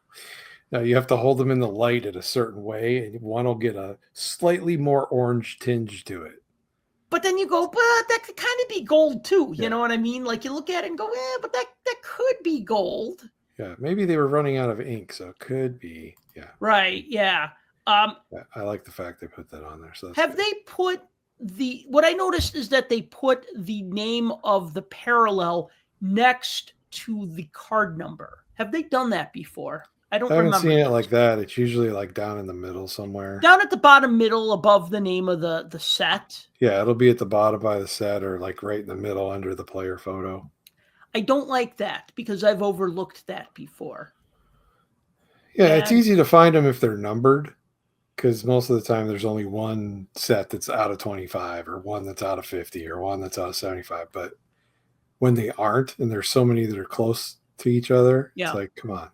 Speaker 3: you have to hold them in the light in a certain way, and one will get a slightly more orange tinge to it.
Speaker 2: But then you go, but that could kind of be gold too. You know what I mean? Like you look at it and go, but that could be gold.
Speaker 3: Yeah, maybe they were running out of ink, so it could be. Yeah.
Speaker 2: Right. Yeah.
Speaker 3: I like the fact they put that on there. So
Speaker 2: have they put what I noticed is that they put the name of the parallel next to the card number. Have they done that before? I haven't
Speaker 3: seen it like that. It's usually like down in the middle somewhere.
Speaker 2: Down at the bottom middle above the name of the set.
Speaker 3: Yeah, it'll be at the bottom by the set, or like right in the middle under the player photo.
Speaker 2: I don't like that because I've overlooked that before.
Speaker 3: Yeah, it's easy to find them if they're numbered, because most of the time there's only one set that's out of 25, or one that's out of 50, or one that's out of 75. But when they aren't, and there's so many that are close to each other, it's like, come on.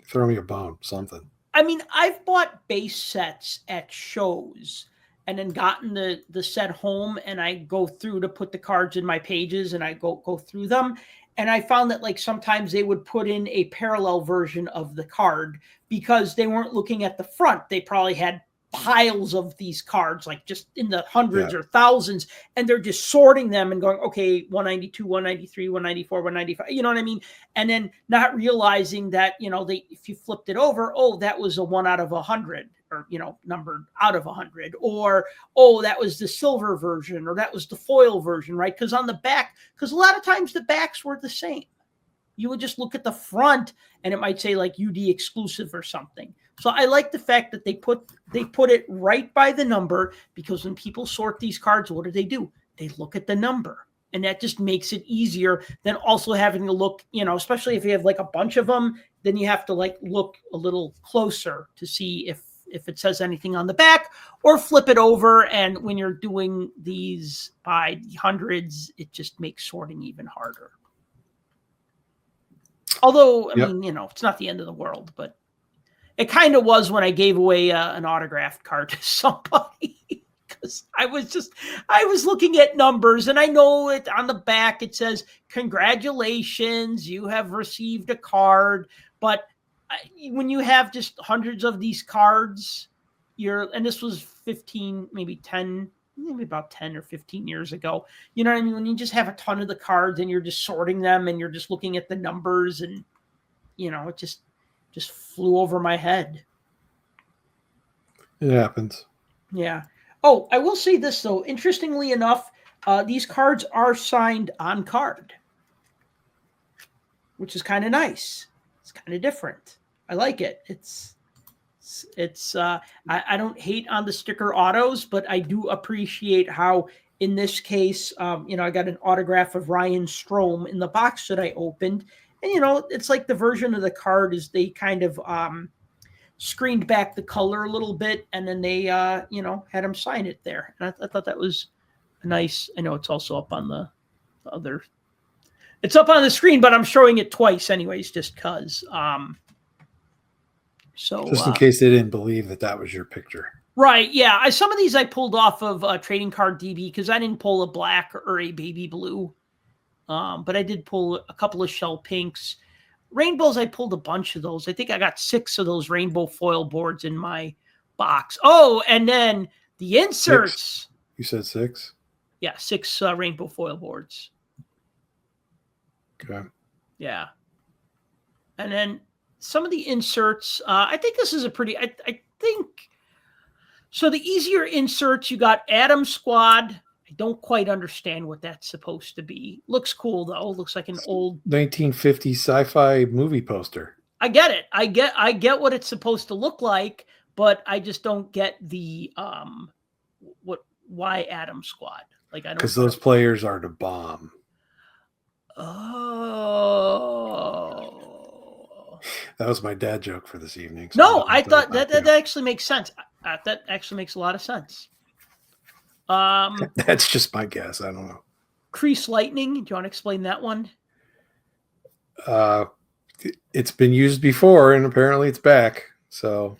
Speaker 3: Throw me a bone, something.
Speaker 2: I mean, I've bought base sets at shows and then gotten the set home, and I go through to put the cards in my pages, and I go through them. And I found that like sometimes they would put in a parallel version of the card because they weren't looking at the front. They probably had piles of these cards, like just in the hundreds or thousands, and they're just sorting them and going, okay, 192, 193, 194, 195, you know what I mean? And then not realizing that, if you flipped it over, that was a 1 out of 100, or, numbered out of 100, or, that was the silver version, or that was the foil version, right? Because on the back, because a lot of times the backs were the same. You would just look at the front and it might say like UD exclusive or something. So I like the fact that they put it right by the number, because when people sort these cards, what do? They look at the number, and that just makes it easier than also having to look, especially if you have like a bunch of them, then you have to like look a little closer to see if it says anything on the back, or flip it over. And when you're doing these by hundreds, it just makes sorting even harder. Although, I mean, it's not the end of the world, but it kind of was when I gave away an autographed card to somebody, because I was looking at numbers, and I know it on the back, it says, congratulations, you have received a card. But when you have just hundreds of these cards, and this was 15, maybe about 10 or 15 years ago. You know what I mean? When you just have a ton of the cards and you're just sorting them and you're just looking at the numbers, and, it just flew over my head.
Speaker 3: It happens.
Speaker 2: Yeah. Oh, I will say this though. Interestingly enough, these cards are signed on card, which is kind of nice. It's kind of different. I like it. I don't hate on the sticker autos, but I do appreciate how in this case, I got an autograph of Ryan Strome in the box that I opened. And, it's like the version of the card is they kind of screened back the color a little bit, and then they, had him sign it there. And I thought that was nice. I know it's also up on the other. It's up on the screen, but I'm showing it twice anyways, just because.
Speaker 3: Just in case they didn't believe that was your picture.
Speaker 2: Right, yeah. Some of these I pulled off of Trading Card DB because I didn't pull a black or a baby blue. But I did pull a couple of shell pinks. Rainbows, I pulled a bunch of those. I think I got 6 of those rainbow foil boards in my box. Oh, and then the inserts.
Speaker 3: 6. You said 6?
Speaker 2: Yeah, 6 rainbow foil boards.
Speaker 3: Okay.
Speaker 2: Yeah. And then some of the inserts, I think this is a pretty, I think, so the easier inserts, you got Adam Squad. I don't quite understand what that's supposed to be. Looks cool, though. Looks like an old
Speaker 3: 1950 sci-fi movie poster.
Speaker 2: I get it. I get what it's supposed to look like, but I just don't get the, why Adam Squad? Like, I don't.
Speaker 3: Because those players are the bomb.
Speaker 2: Oh.
Speaker 3: That was my dad joke for this evening.
Speaker 2: So no, I thought that actually makes sense. That actually makes a lot of sense.
Speaker 3: That's just my guess. I don't know.
Speaker 2: Crease Lightning. Do you want to explain that one?
Speaker 3: It's been used before, and apparently it's back. So,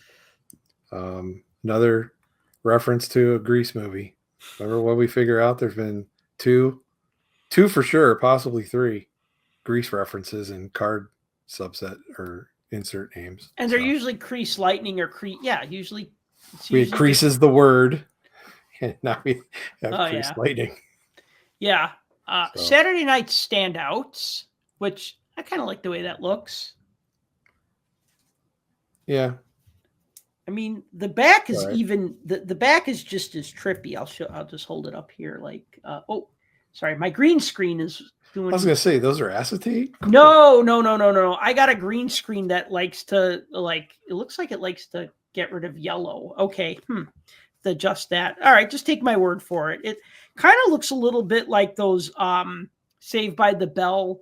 Speaker 3: another reference to a Grease movie. Remember what we figure out? There's been two for sure, possibly 3 Grease references in card subset or insert names.
Speaker 2: And they're usually Crease Lightning or Crease. Yeah, usually.
Speaker 3: It creases the word. And now we have Crease Lightning.
Speaker 2: Yeah. Saturday Night Standouts, which I kind of like the way that looks.
Speaker 3: Yeah.
Speaker 2: I mean, the back is even the back is just as trippy. I'll just hold it up here. Like, sorry, my green screen is doing.
Speaker 3: I was gonna say those are acetate.
Speaker 2: Cool. No. I got a green screen that likes to it looks like it likes to get rid of yellow. Okay, to adjust that. All right, just take my word for it. It kind of looks a little bit like those Saved by the Bell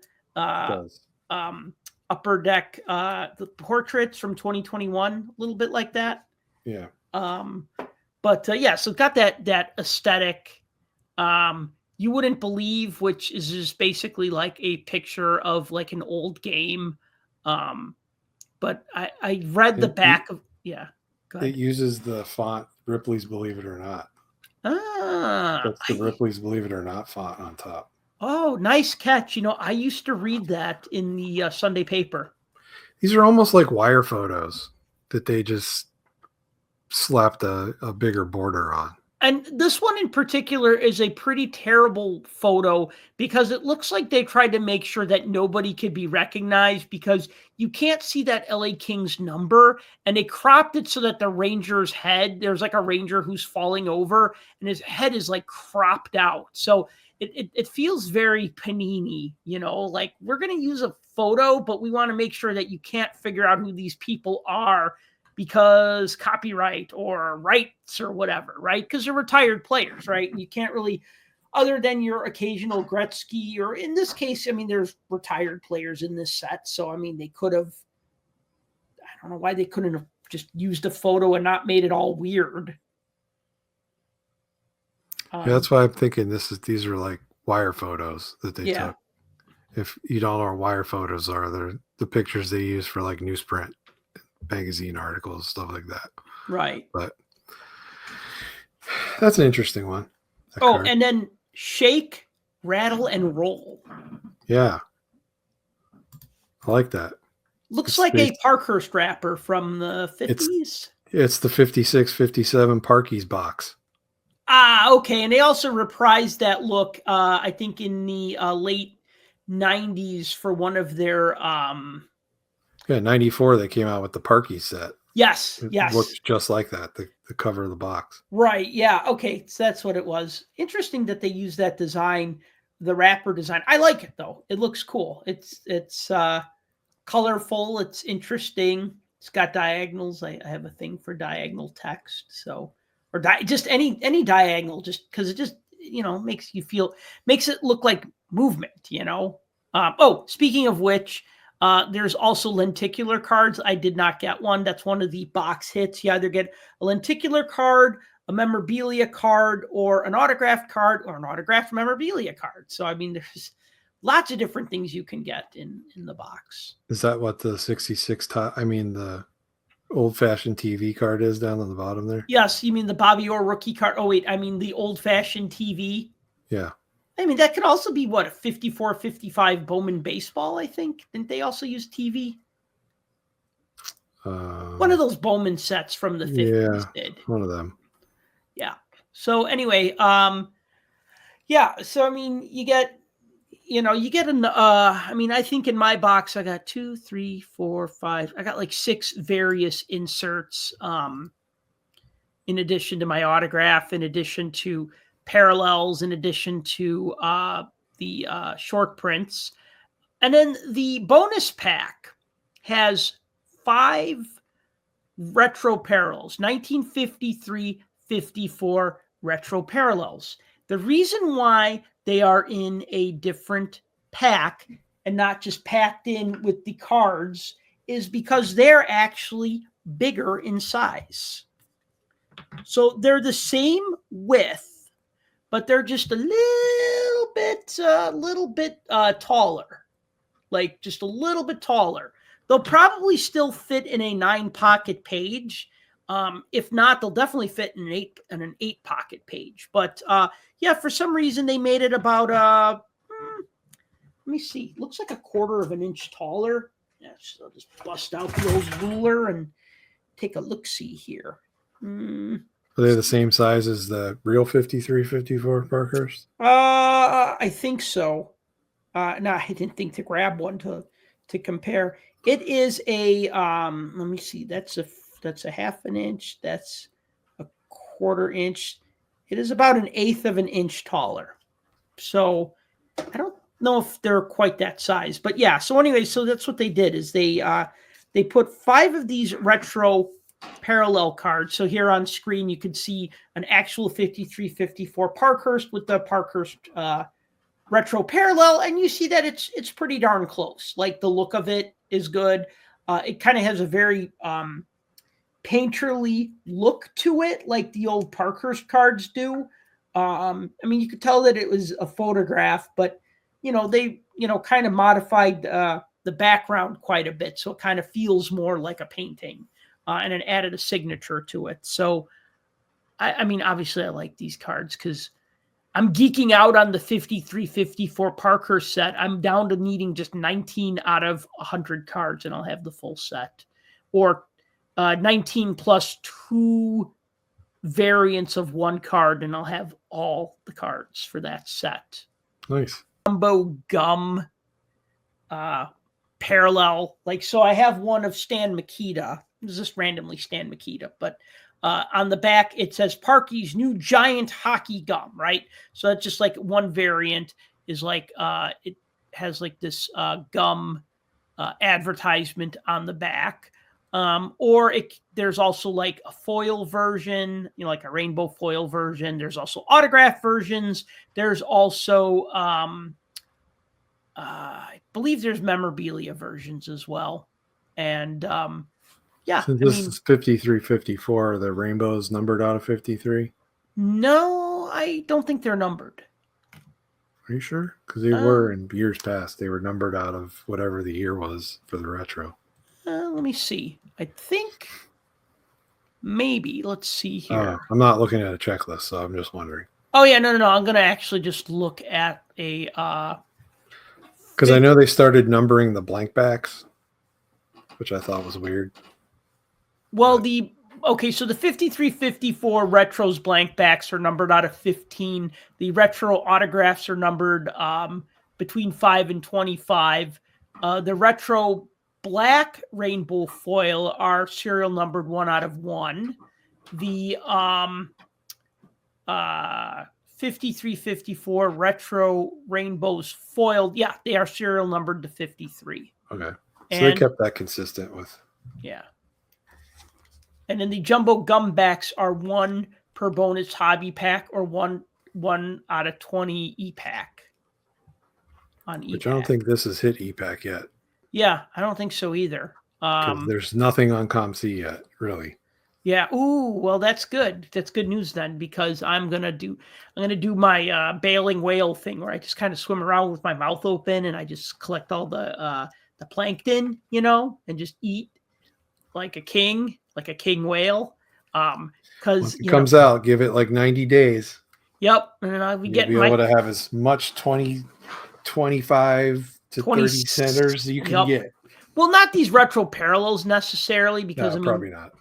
Speaker 2: upper deck the portraits from 2021, a little bit like that.
Speaker 3: Yeah.
Speaker 2: So it's got that aesthetic. You wouldn't believe, which is just basically like a picture of like an old game. But I read the back of Go ahead.
Speaker 3: It uses the font Ripley's Believe It or Not. That's the Ripley's Believe It or Not font on top.
Speaker 2: Oh, nice catch. I used to read that in the Sunday paper.
Speaker 3: These are almost like wire photos that they just slapped a bigger border on.
Speaker 2: And this one in particular is a pretty terrible photo because it looks like they tried to make sure that nobody could be recognized because you can't see that LA Kings number. And they cropped it so that the Ranger's head, there's like a Ranger who's falling over and his head is like cropped out. So it feels very Panini, like we're going to use a photo, but we want to make sure that you can't figure out who these people are because copyright or rights or whatever, right? Because they're retired players, right? You can't really, other than your occasional Gretzky, or in this case, I mean, there's retired players in this set. So, I mean, they could have, I don't know why they couldn't have just used a photo and not made it all weird.
Speaker 3: That's why I'm thinking these are like wire photos that they took. If you don't know what wire photos are, they're the pictures they use for like newsprint, magazine articles, stuff like that.
Speaker 2: Right.
Speaker 3: But that's an interesting one.
Speaker 2: Card. And then Shake, Rattle, and Roll.
Speaker 3: Yeah. I like that.
Speaker 2: Looks like a Parkhurst wrapper from the 50s.
Speaker 3: It's the 56-57 Parkies box.
Speaker 2: Okay. And they also reprised that look, I think, in the late 90s for one of their
Speaker 3: 94 they came out with the Parky set.
Speaker 2: Yes.
Speaker 3: It
Speaker 2: Yes.
Speaker 3: looks just like that, the cover of the box.
Speaker 2: Right. Yeah. Okay. So that's what it was. Interesting that they use that design, the wrapper design. I like it though. It looks cool. It's colorful. It's interesting. It's got diagonals. I have a thing for diagonal text. So, or just any diagonal, just because it just makes it look like movement. Speaking of which. There's also lenticular cards. I did not get one. That's one of the box hits. You either get a lenticular card, a memorabilia card, or an autographed card, or an autographed memorabilia card. So, I mean, there's lots of different things you can get in the box.
Speaker 3: Is that what the 66 the old-fashioned TV card is down on the bottom there?
Speaker 2: Yes, you mean the Bobby Orr rookie card? Oh, wait, I mean the old-fashioned TV.
Speaker 3: Yeah.
Speaker 2: I mean, that could also be, a 54-55 Bowman baseball, I think. Didn't they also use TV? One of those Bowman sets from the 50s did.
Speaker 3: One of them.
Speaker 2: Yeah. So anyway, so I mean, you get I think in my box I got 2, 3, 4, 5. I got like 6 various inserts in addition to my autograph, in addition to parallels, in addition to the short prints. And then the bonus pack has 5 retro parallels, 1953-54 retro parallels. The reason why they are in a different pack and not just packed in with the cards is because they're actually bigger in size. So they're the same width, but they're just a little bit taller, like just a little bit taller. They'll probably still fit in a 9-pocket page. If not, they'll definitely fit in an 8-pocket page. But for some reason they made it about let me see. Looks like a 1/4 of an inch taller. Yeah, so I'll just bust out the old ruler and take a look-see here.
Speaker 3: Are they the same size as the real 53-54 Parkhurst?
Speaker 2: I think so. No, I didn't think to grab one to compare. It is a let me see. That's a 1/2 an inch. That's a 1/4 inch. It is about an 1/8 of an inch taller. So I don't know if they're quite that size, but yeah. So anyway, so that's what they did is they put 5 of these retro parallel cards. So here on screen, you can see an actual 53-54 Parkhurst with the Parkhurst retro parallel, and you see that it's pretty darn close. Like the look of it is good. It kind of has a very painterly look to it, like the old Parkhurst cards do. I mean, you could tell that it was a photograph, but they kind of modified the background quite a bit, so it kind of feels more like a painting. And it added a signature to it. So, I mean, obviously I like these cards because I'm geeking out on the 53-54 Parkhurst set. I'm down to needing just 19 out of 100 cards, and I'll have the full set. Or 19 plus 2 variants of 1 card, and I'll have all the cards for that set.
Speaker 3: Nice.
Speaker 2: Jumbo gum parallel. Like, so I have one of Stan Mikita. This is just randomly Stan Mikita, but on the back it says Parky's new giant hockey gum, right? So that's just like one variant is like it has like this gum advertisement on the back, or there's also like a foil version, like a rainbow foil version. There's also autograph versions. There's also I believe there's memorabilia versions as well, and yeah.
Speaker 3: So this is 53-54. The rainbows numbered out of 53?
Speaker 2: No, I don't think they're numbered.
Speaker 3: Are you sure? Because they were in years past. They were numbered out of whatever the year was for the retro.
Speaker 2: Let me see. I think maybe. Let's see here.
Speaker 3: I'm not looking at a checklist, so I'm just wondering.
Speaker 2: Oh, yeah. No. I'm going to actually just look at a...
Speaker 3: Because I know they started numbering the blank backs, which I thought was weird.
Speaker 2: Well, so the 53-54 retros blank backs are numbered out of 15. The retro autographs are numbered between 5 and 25. The retro black rainbow foil are serial numbered 1/1. The 5354 retro rainbows foiled, yeah, they are serial numbered to 53.
Speaker 3: Okay. So they kept that consistent with.
Speaker 2: Yeah. And then the jumbo gumbacks are 1 per bonus hobby pack or 1 out of 20 e-pack on e-pack.
Speaker 3: Which I don't think this has hit e-pack yet.
Speaker 2: Yeah, I don't think so either.
Speaker 3: There's nothing on ComC yet, really.
Speaker 2: Yeah. Ooh, well, that's good. That's good news then, because I'm gonna do my bailing whale thing where I just kind of swim around with my mouth open and I just collect all the plankton, and just eat like a king whale. Because
Speaker 3: it comes out, give it like 90 days.
Speaker 2: Yep, and I'll be getting
Speaker 3: able to have as much 25 to 30 centers you can get.
Speaker 2: Well, not these retro parallels necessarily, because
Speaker 3: probably not.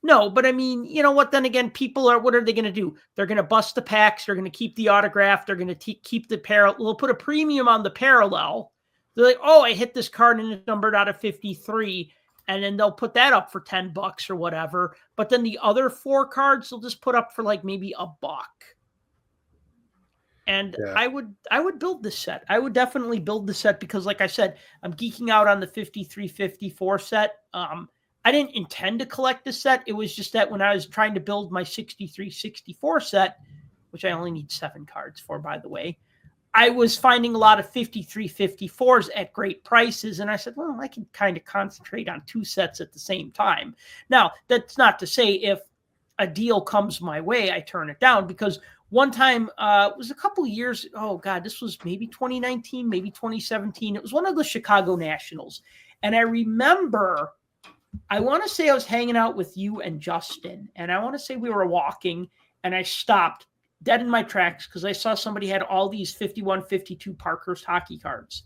Speaker 2: No, but I mean, you know what? Then again, what are they going to do? They're going to bust the packs. They're going to keep the autograph. They're going to keep the parallel. They'll put a premium on the parallel. They're like, oh, I hit this card and it's numbered out of 53. And then they'll put that up for $10 or whatever. But then the other 4 cards they'll just put up for like maybe $1. And yeah. I would build this set. I would definitely build the set because, like I said, I'm geeking out on the 53-54 set. I didn't intend to collect this set. It was just that when I was trying to build my 63-64 set, which I only need 7 cards for, by the way, I was finding a lot of 53-54s at great prices. And I said, well, I can kind of concentrate on 2 sets at the same time. Now, that's not to say if a deal comes my way, I turn it down, because one time, it was a couple of years, oh God, this was maybe 2019, maybe 2017. It was one of the Chicago Nationals. And I remember, I want to say I was hanging out with you and Justin, and I want to say we were walking, and I stopped dead in my tracks because I saw somebody had all these 51-52 Parkhurst hockey cards.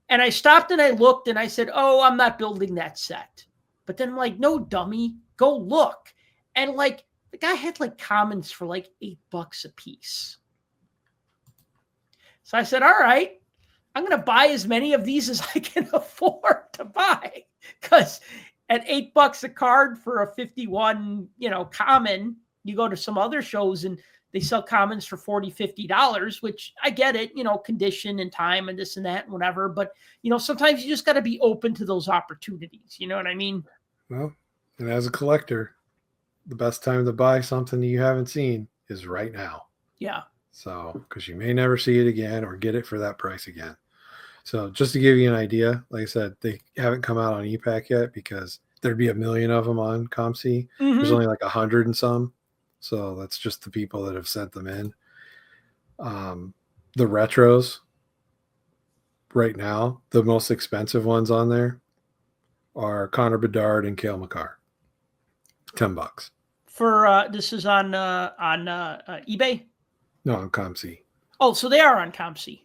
Speaker 2: And I stopped and I looked and I said, oh, I'm not building that set. But then I'm like, no, dummy, go look. And like, the guy had like commons for like $8 a piece. So I said, all right, I'm going to buy as many of these as I can afford to buy, because at $8 a card for a 51, common, you go to some other shows and they sell commons for $40, $50, which I get it, condition and time and this and that and whatever. But, sometimes you just got to be open to those opportunities. You know what I mean?
Speaker 3: Well, and as a collector, the best time to buy something you haven't seen is right now.
Speaker 2: Yeah.
Speaker 3: So, because you may never see it again or get it for that price again. So just to give you an idea, like I said, they haven't come out on e-pack yet because there'd be 1 million of them on ComC. Mm-hmm. There's only like 100 and some. So that's just the people that have sent them in. The retros right now, the most expensive ones on there are Connor Bedard and Cale Makar. $10.
Speaker 2: For this is on eBay?
Speaker 3: No, on ComC.
Speaker 2: Oh, so they are on ComC.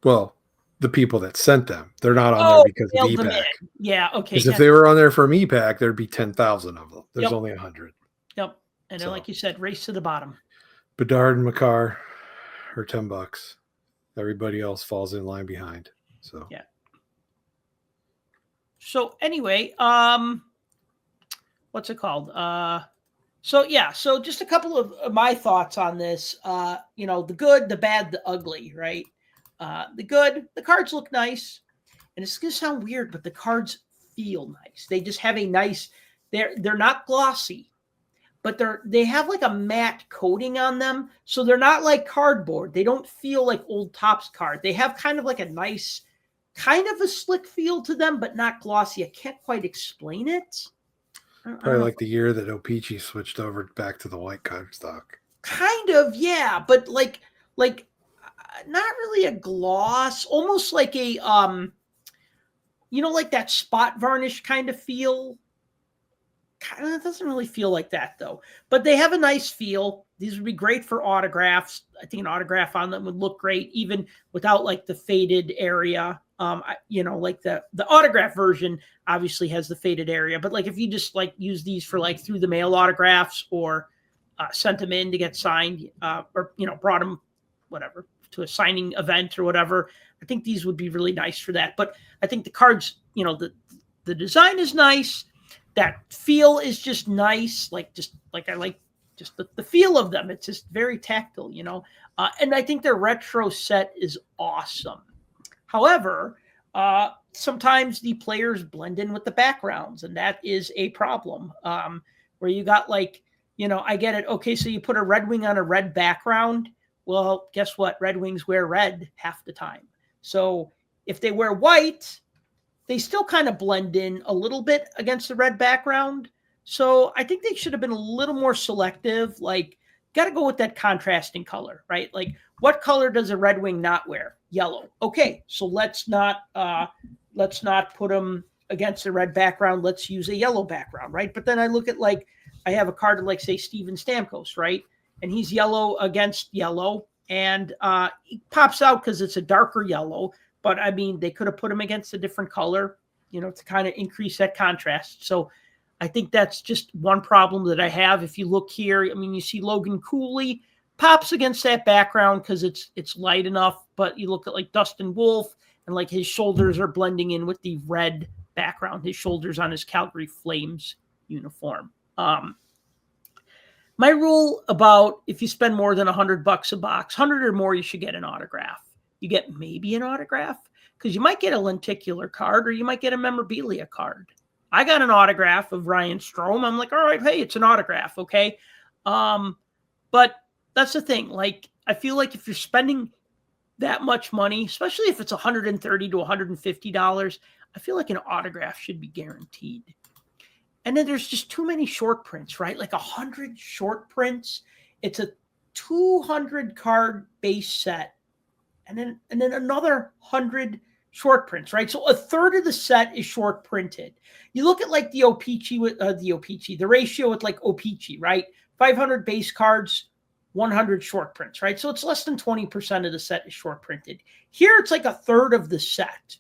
Speaker 3: Well, the people that sent them, they're not on there because of e-pack.
Speaker 2: Yeah, okay.
Speaker 3: Because if they were on there from e-pack, there'd be 10,000 of them. There's only 100.
Speaker 2: Yep. And then, like you said, race to the bottom.
Speaker 3: Bedard and Makar are $10. Everybody else falls in line behind. So
Speaker 2: yeah. So anyway, what's it called? So just a couple of my thoughts on this. The good, the bad, the ugly, right? The good, the cards look nice, and it's gonna sound weird, but the cards feel nice. They just have a nice. They're not glossy, but they have like a matte coating on them, so they're not like cardboard. They don't feel like old Topps card. They have kind of like a nice, kind of a slick feel to them, but not glossy. I can't quite explain it.
Speaker 3: Probably like the year that Opeachy switched over back to the white cardstock.
Speaker 2: Kind of, yeah, but like not really a gloss, almost like a like that spot varnish kind of feel. Kind of doesn't really feel like that though, but they have a nice feel. These would be great for autographs. I think an autograph on them would look great even without like the faded area. Like the autograph version obviously has the faded area, but like if you just like use these for like through the mail autographs or sent them in to get signed or brought them whatever to a signing event or whatever, I think these would be really nice for that. But I think the cards, The design is nice. That feel is just nice. I like just the feel of them. It's just very tactile, and I think their retro set is awesome. However, sometimes the players blend in with the backgrounds, and that is a problem. Where you got I get it. Okay, so you put a Red Wing on a red background. Well, guess what? Red Wings wear red half the time. So if they wear white, they still kind of blend in a little bit against the red background. So I think they should have been a little more selective. Got to go with that contrasting color, right? What color does a Red Wing not wear? Yellow. Okay, so let's not put them against the red background. Let's use a yellow background, right? But then I look at I have a card like say Steven Stamkos, right? And he's yellow against yellow, and he pops out because it's a darker yellow. But I mean, they could have put him against a different color, to kind of increase that contrast. So I think that's just one problem that I have. If you look here, I mean, you see Logan Cooley pops against that background because it's light enough. But you look at Dustin Wolf, and his shoulders are blending in with the red background. His shoulders on his Calgary Flames uniform. My rule about if you spend more than $100 a box, 100 or more, you should get an autograph. You get maybe an autograph because you might get a lenticular card or you might get a memorabilia card. I got an autograph of Ryan Strome. I'm like, all right, hey, it's an autograph, okay? But that's the thing. I feel like if you're spending that much money, especially if it's $130 to $150, I feel like an autograph should be guaranteed. And then there's just too many short prints, right? 100 short prints. It's a 200 card base set. And then another 100 short prints, right? So a third of the set is short printed. You look at the O-Pee-Chee with the ratio with O-Pee-Chee, right? 500 base cards, 100 short prints, right? So it's less than 20% of the set is short printed. Here it's a third of the set.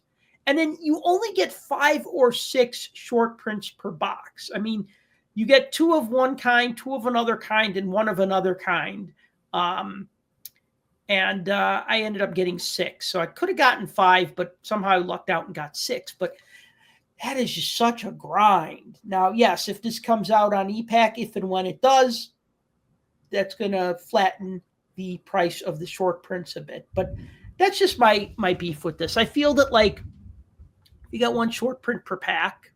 Speaker 2: And then you only get 5 or 6 short prints per box. I mean, you get 2 of one kind, 2 of another kind, and 1 of another kind. And I ended up getting 6. So I could have gotten 5, but somehow I lucked out and got 6. But that is just such a grind. Now, yes, if this comes out on e-Pack, if and when it does, that's going to flatten the price of the short prints a bit. But that's just my beef with this. I feel that you got 1 short print per pack,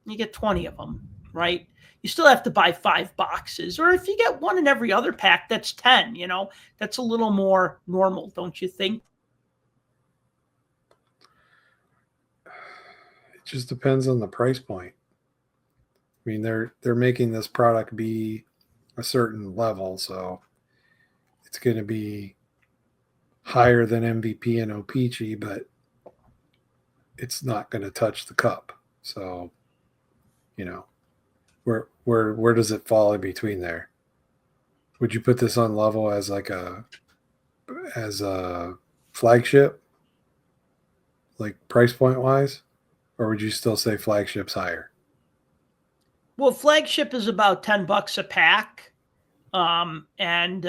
Speaker 2: you get 20 of them, right? You still have to buy 5 boxes. Or if you get 1 in every other pack, that's 10, That's a little more normal, don't you think?
Speaker 3: It just depends on the price point. I mean, they're making this product be a certain level, so it's going to be higher than MVP and O-Pee-Chee, but it's not going to touch the cup. So, where does it fall in between there? Would you put this on level as a flagship, price point wise, or would you still say flagship's higher?
Speaker 2: Well, flagship is about $10 a pack. And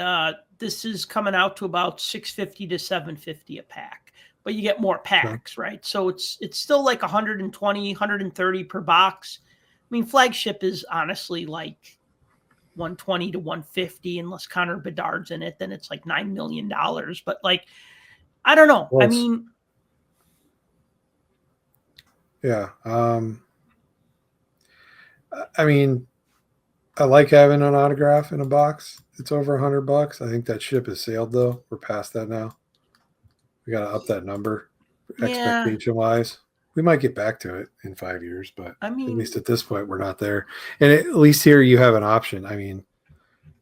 Speaker 2: this is coming out to about $650 to $750 a pack. But you get more packs, sure. Right? So it's still 120, 130 per box. I mean, flagship is honestly 120 to 150, unless Connor Bedard's in it, then it's $9 million. But I don't know.
Speaker 3: Well,
Speaker 2: I mean,
Speaker 3: yeah. I mean, I like having an autograph in a box. It's over $100. I think that ship has sailed though. We're past that now. We got to up that number expectation wise. We might get back to it in 5 years, but I mean, at least at this point, we're not there. And at least here you have an option. I mean,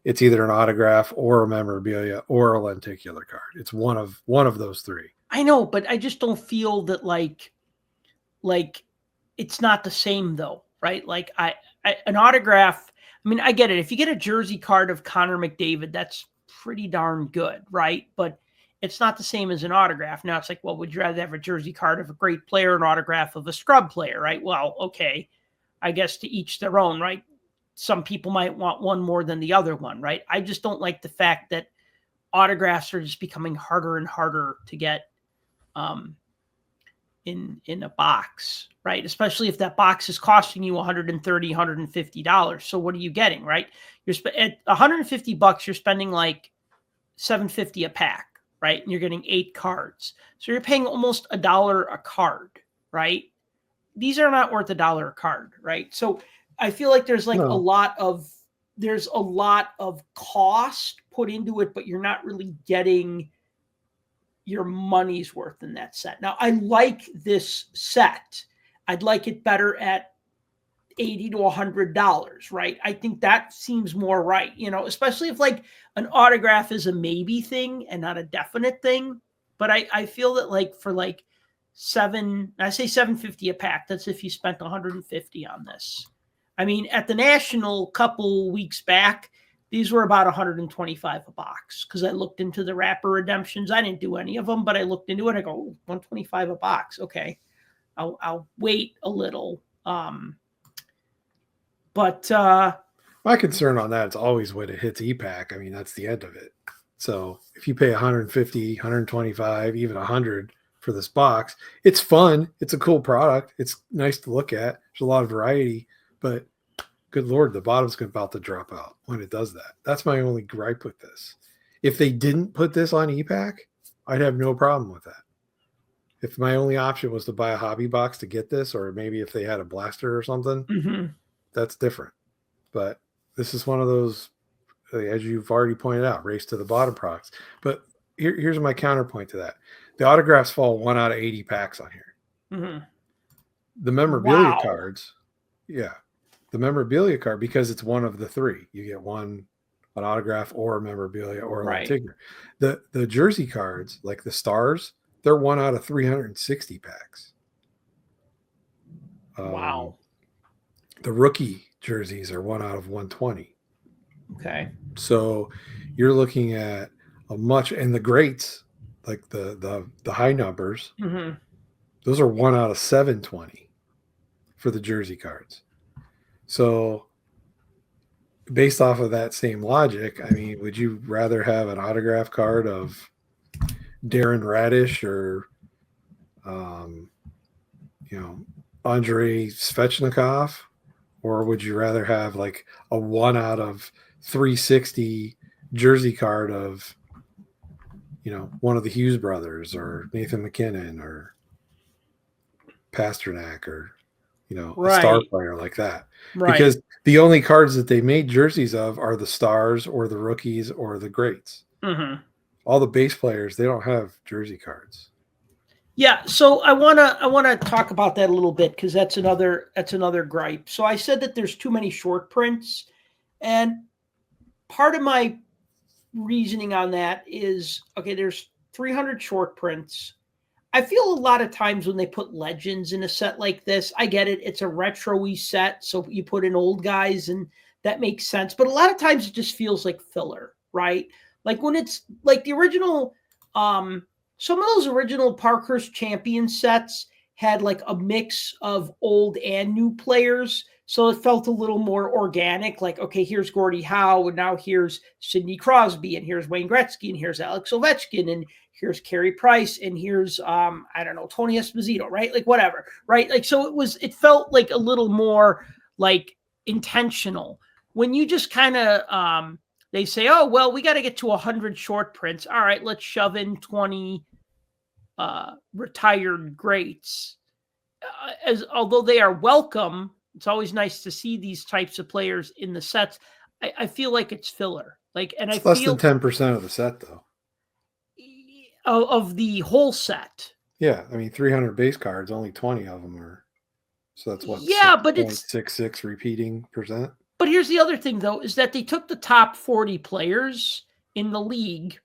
Speaker 3: it's either an autograph or a memorabilia or a lenticular card. It's one of those 3.
Speaker 2: I know, but I just don't feel that it's not the same though, right? An autograph. I mean, I get it. If you get a jersey card of Connor McDavid, that's pretty darn good, right? But it's not the same as an autograph. Now it's well, would you rather have a jersey card of a great player, an autograph of a scrub player, right? Well, okay, I guess to each their own, right? Some people might want one more than the other one, right? I just don't like the fact that autographs are just becoming harder and harder to get. in a box, right? Especially if that box is costing you $130, $150. So what are you getting, right? At $150, you're spending like $7.50 a pack, right? And you're getting 8 cards. So you're paying almost $1 a card, right? These are not worth $1 a card, right? So I feel like there's like a lot of cost put into it, but you're not really getting your money's worth in that set. Now, I like this set. I'd like it better at $80 to $100, right? I think that seems more right, especially if like an autograph is a maybe thing and not a definite thing. But I feel that like for like $7.50 a pack, that's if you spent $150 on this. I mean, at the National couple weeks back, these were about $125 a box because I looked into the wrapper redemptions. I didn't do any of them, but I looked into it. I go, $125 a box. Okay, I'll wait a little. But
Speaker 3: my concern on that is always when it hits EPAC. I mean, that's the end of it. So if you pay $150, $125, even $100 for this box, it's fun. It's a cool product. It's nice to look at. There's a lot of variety, but good Lord, the bottom's about to drop out when it does that. That's my only gripe with this. If they didn't put this on EPAC, I'd have no problem with that. If my only option was to buy a hobby box to get this, or maybe if they had a blaster or something, that's different. But this is one of those, as you've already pointed out, race to the bottom products. But here's my counterpoint to that. The autographs fall 1 out of 80 packs on here. The memorabilia cards, the memorabilia card, because it's one of the 3. You get an autograph or a memorabilia or a Tigger. The jersey cards, like the stars, they're 1 out of 360 packs.
Speaker 2: Wow.
Speaker 3: The rookie jerseys are 1 out of 120.
Speaker 2: Okay.
Speaker 3: So you're looking at and the greats, like the high numbers, those are 1 out of 720 for the jersey cards. So based off of that same logic, I mean, would you rather have an autograph card of Darren Radish or, Andrei Svechnikov? Or would you rather have like a 1 out of 360 jersey card of, one of the Hughes brothers or Nathan McKinnon or Pasternak or, a star player like that? Because the only cards that they made jerseys of are the stars or the rookies or the greats. All the base players, they don't have jersey cards.
Speaker 2: Yeah, so I wanna talk about that a little bit because that's another gripe. So I said that there's too many short prints, and part of my reasoning on that is, okay, there's 300 short prints. I feel a lot of times when they put legends in a set like this, I get it, it's a retro-y set, so you put in old guys and that makes sense. But a lot of times it just feels like filler, right? Like when it's like the original, some of those original Parkhurst Champions sets had like a mix of old and new players. So it felt a little more organic. Like, okay, here's Gordie Howe, and now here's Sidney Crosby, and here's Wayne Gretzky, and here's Alex Ovechkin, and here's Carey Price, and here's, Tony Esposito, right? Like whatever, right? Like, so it felt like a little more like intentional. When you just kind of, they say, oh, well, we got to get to 100 short prints. All right, let's shove in 20 retired greats. Although they are welcome, it's always nice to see these types of players in the sets. I feel like it's filler. It's
Speaker 3: less than 10% of the set, though.
Speaker 2: Of the whole set.
Speaker 3: Yeah, I mean, 300 base cards, only 20 of them are. So that's what?
Speaker 2: Yeah, but it's
Speaker 3: 6.66 repeating percent.
Speaker 2: But here's the other thing, though, is that they took the top 40 players in the league,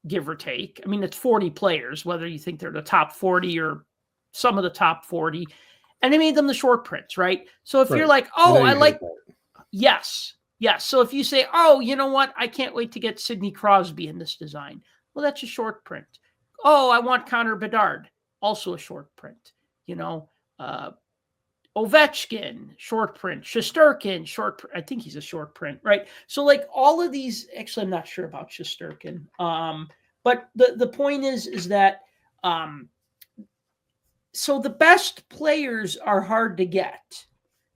Speaker 2: give or take. I mean, it's 40 players, whether you think they're the top 40 or some of the top 40, and they made them the short prints, right? So if you're like, oh, I like, yes. So if you say, oh, you know what? I can't wait to get Sidney Crosby in this design. Well, that's a short print. Oh, I want Connor Bedard, also a short print. Ovechkin, short print. Shesterkin, short print. I think he's a short print, right? So like all of these, actually, I'm not sure about Shesterkin. But the point is that so the best players are hard to get.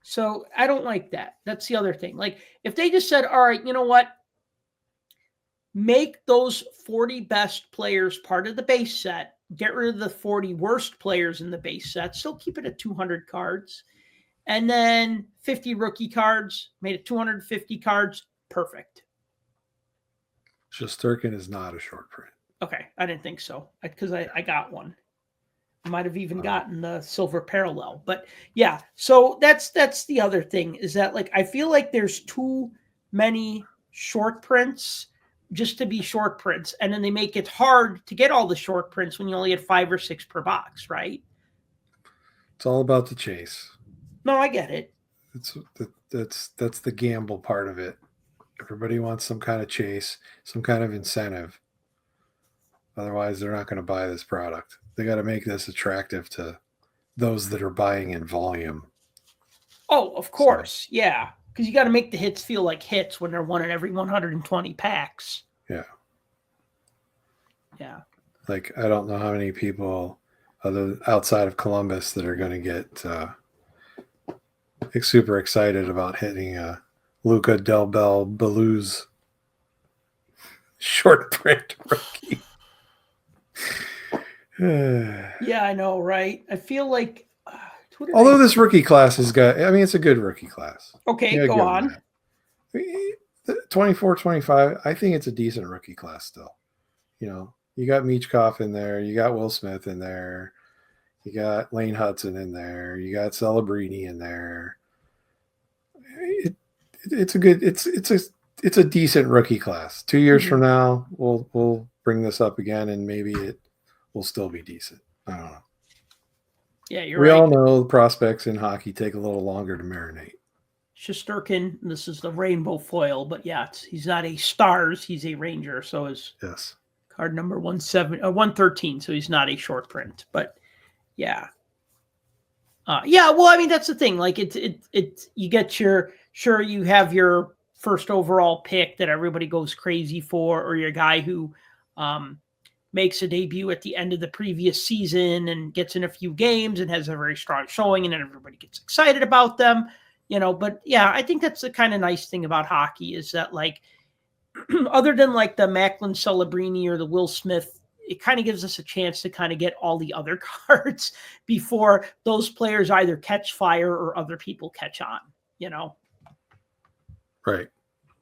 Speaker 2: So I don't like that. That's the other thing. Like if they just said, all right, you know what? Make those 40 best players part of the base set, get rid of the 40 worst players in the base set, still keep it at 200 cards, and then 50 rookie cards, made it 250 cards. Perfect.
Speaker 3: Shesterkin is not a short print.
Speaker 2: Okay. I didn't think so because I got one. I might have even gotten the silver parallel, but yeah. So that's the other thing is that like, I feel like there's too many short prints just to be short prints. And then they make it hard to get all the short prints when you only get 5 or 6 per box, right?
Speaker 3: It's all about the chase.
Speaker 2: No, I get it.
Speaker 3: That's the gamble part of it. Everybody wants some kind of chase, some kind of incentive. Otherwise, they're not going to buy this product. They got to make this attractive to those that are buying in volume.
Speaker 2: Oh, of course. Yeah. Because you got to make the hits feel like hits when they're one in every 120 packs.
Speaker 3: Yeah.
Speaker 2: Yeah.
Speaker 3: Like, I don't know how many people outside of Columbus that are going to get super excited about hitting a Luca Del Bel Belouz short print rookie.
Speaker 2: Yeah, I know, right? I feel like
Speaker 3: although this rookie class has got, I mean, it's a good rookie class.
Speaker 2: Okay,
Speaker 3: Yeah,
Speaker 2: go on.
Speaker 3: 24, 25, I think it's a decent rookie class still. You know, you got Michkov in there, you got Will Smith in there, you got Lane Hudson in there, you got Celebrini in there. It's a decent rookie class. 2 years from now, we'll bring this up again, and maybe it will still be decent. I don't know.
Speaker 2: Yeah, you're
Speaker 3: we
Speaker 2: right.
Speaker 3: all know the prospects in hockey take a little longer to marinate.
Speaker 2: Shesterkin, this is the rainbow foil, but yeah, he's not a Stars, he's a Ranger, so is card number 113, so he's not a short print. But yeah. Yeah, well, I mean, that's the thing. Like you get you have your first overall pick that everybody goes crazy for, or your guy who makes a debut at the end of the previous season and gets in a few games and has a very strong showing, and then everybody gets excited about them, you know. But yeah, I think that's the kind of nice thing about hockey is that, like, other than like the Macklin Celebrini or the Will Smith, it kind of gives us a chance to kind of get all the other cards before those players either catch fire or other people catch on, you know?
Speaker 3: Right.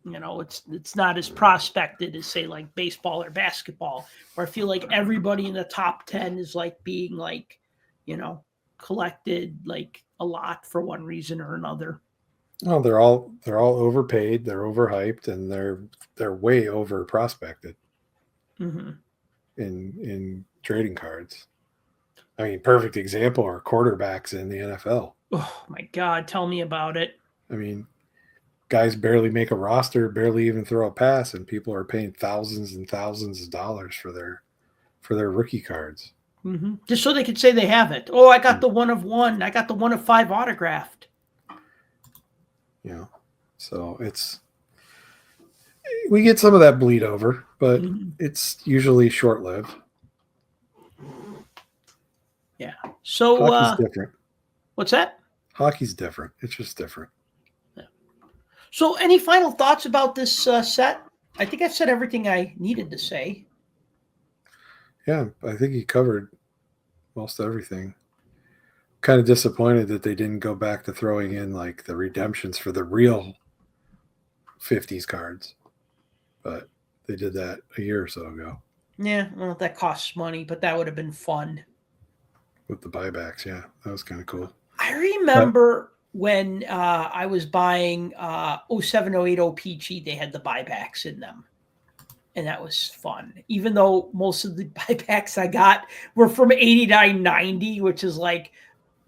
Speaker 2: You know, it's not as prospected as, say, like baseball or basketball, where I feel like everybody in the top 10 is like being like, you know, collected like a lot for one reason or another.
Speaker 3: Oh, they're all overpaid, they're overhyped, and they're way over prospected in trading cards. I mean, perfect example are quarterbacks in the NFL.
Speaker 2: Oh my God, tell me about it.
Speaker 3: I mean, guys barely make a roster, barely even throw a pass, and people are paying thousands and thousands of dollars for their rookie cards.
Speaker 2: Just so they could say they have it. Oh, I got the 1 of 1. I got the 1 of 5 autographed.
Speaker 3: You know, so we get some of that bleed over, but it's usually short lived.
Speaker 2: Yeah. So
Speaker 3: hockey's different.
Speaker 2: What's that?
Speaker 3: Hockey's different. It's just different.
Speaker 2: Yeah. So any final thoughts about this set? I think I've said everything I needed to say.
Speaker 3: Yeah, I think you covered most everything. Kind of disappointed that they didn't go back to throwing in like the redemptions for the real 50s cards, but they did that a year or so ago.
Speaker 2: Yeah, well, that costs money, but that would have been fun
Speaker 3: with the buybacks. Yeah, that was kind of cool.
Speaker 2: I remember when I was buying 07, 08 OPG, they had the buybacks in them. And that was fun, even though most of the buybacks I got were from 89-90, which is like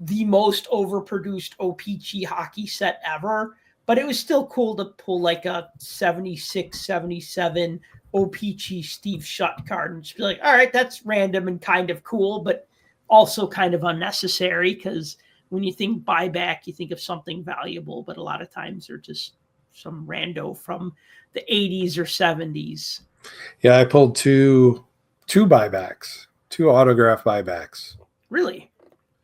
Speaker 2: the most overproduced OPG hockey set ever. But it was still cool to pull like a 76, 77 OPG Steve Shutt card and just be like, all right, that's random and kind of cool, but also kind of unnecessary, because when you think buyback, you think of something valuable, but a lot of times they're just some rando from the 80s or 70s.
Speaker 3: Yeah, I pulled two buybacks, 2 autograph buybacks.
Speaker 2: Really?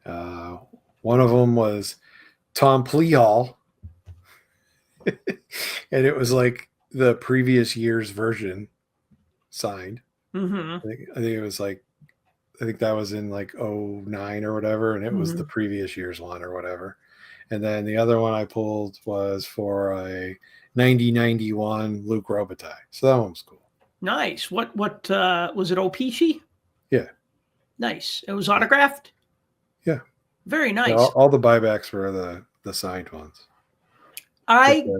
Speaker 3: One of them was Tom Plehall, and it was like the previous year's version signed.
Speaker 2: Mm-hmm.
Speaker 3: I think it was like, I think that was in like 09 or whatever, and it was the previous year's one or whatever. And then the other one I pulled was for a 90-91 Luke Robitaille. So that one was cool.
Speaker 2: Nice. What was it? O-Pee-Chee?
Speaker 3: Yeah.
Speaker 2: Nice. It was autographed?
Speaker 3: Yeah.
Speaker 2: Very nice.
Speaker 3: Yeah, all the buybacks were the signed ones.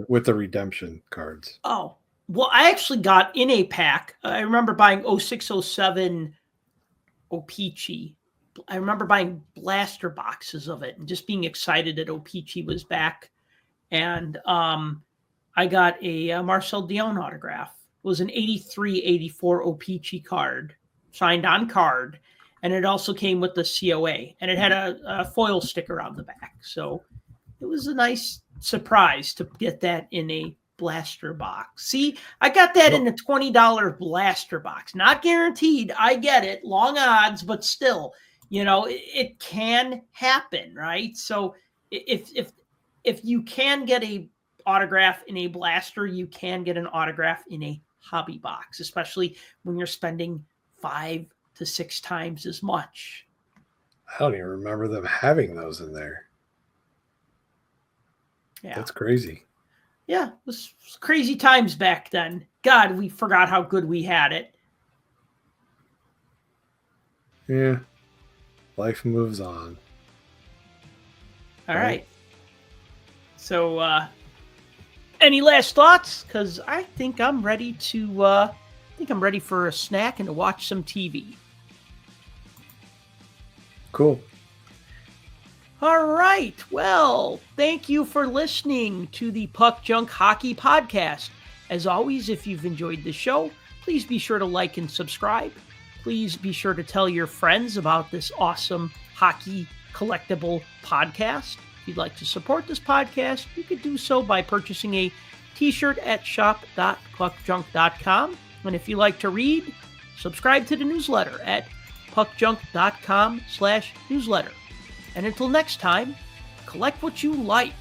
Speaker 3: With the redemption cards.
Speaker 2: Oh, well, I actually got in a pack. I remember buying 06-07 O-Pee-Chee. I remember buying blaster boxes of it and just being excited that O-Pee-Chee was back. And I got a Marcel Dion autograph. It was an 83-84 O-Pee-Chee card, signed on card. And it also came with the COA. And it had a foil sticker on the back. So it was a nice surprise to get that in a blaster box. See, I got that in the $20 blaster box. Not guaranteed. I get it. Long odds, but still, it can happen, right? So if you can get a autograph in a blaster, you can get an autograph in a hobby box, especially when you're spending 5 to 6 times as much.
Speaker 3: I don't even remember them having those in there.
Speaker 2: Yeah.
Speaker 3: That's crazy.
Speaker 2: Yeah, it was crazy times back then. God, we forgot how good we had it.
Speaker 3: Yeah. Life moves on.
Speaker 2: All right. So, any last thoughts? Because I think I'm ready for a snack and to watch some TV.
Speaker 3: Cool.
Speaker 2: All right. Well, thank you for listening to the Puck Junk Hockey Podcast. As always, if you've enjoyed the show, please be sure to like and subscribe. Please be sure to tell your friends about this awesome hockey collectible podcast. If you'd like to support this podcast, you could do so by purchasing a t-shirt at shop.puckjunk.com. And if you like to read, subscribe to the newsletter at puckjunk.com/newsletter. And until next time, collect what you like.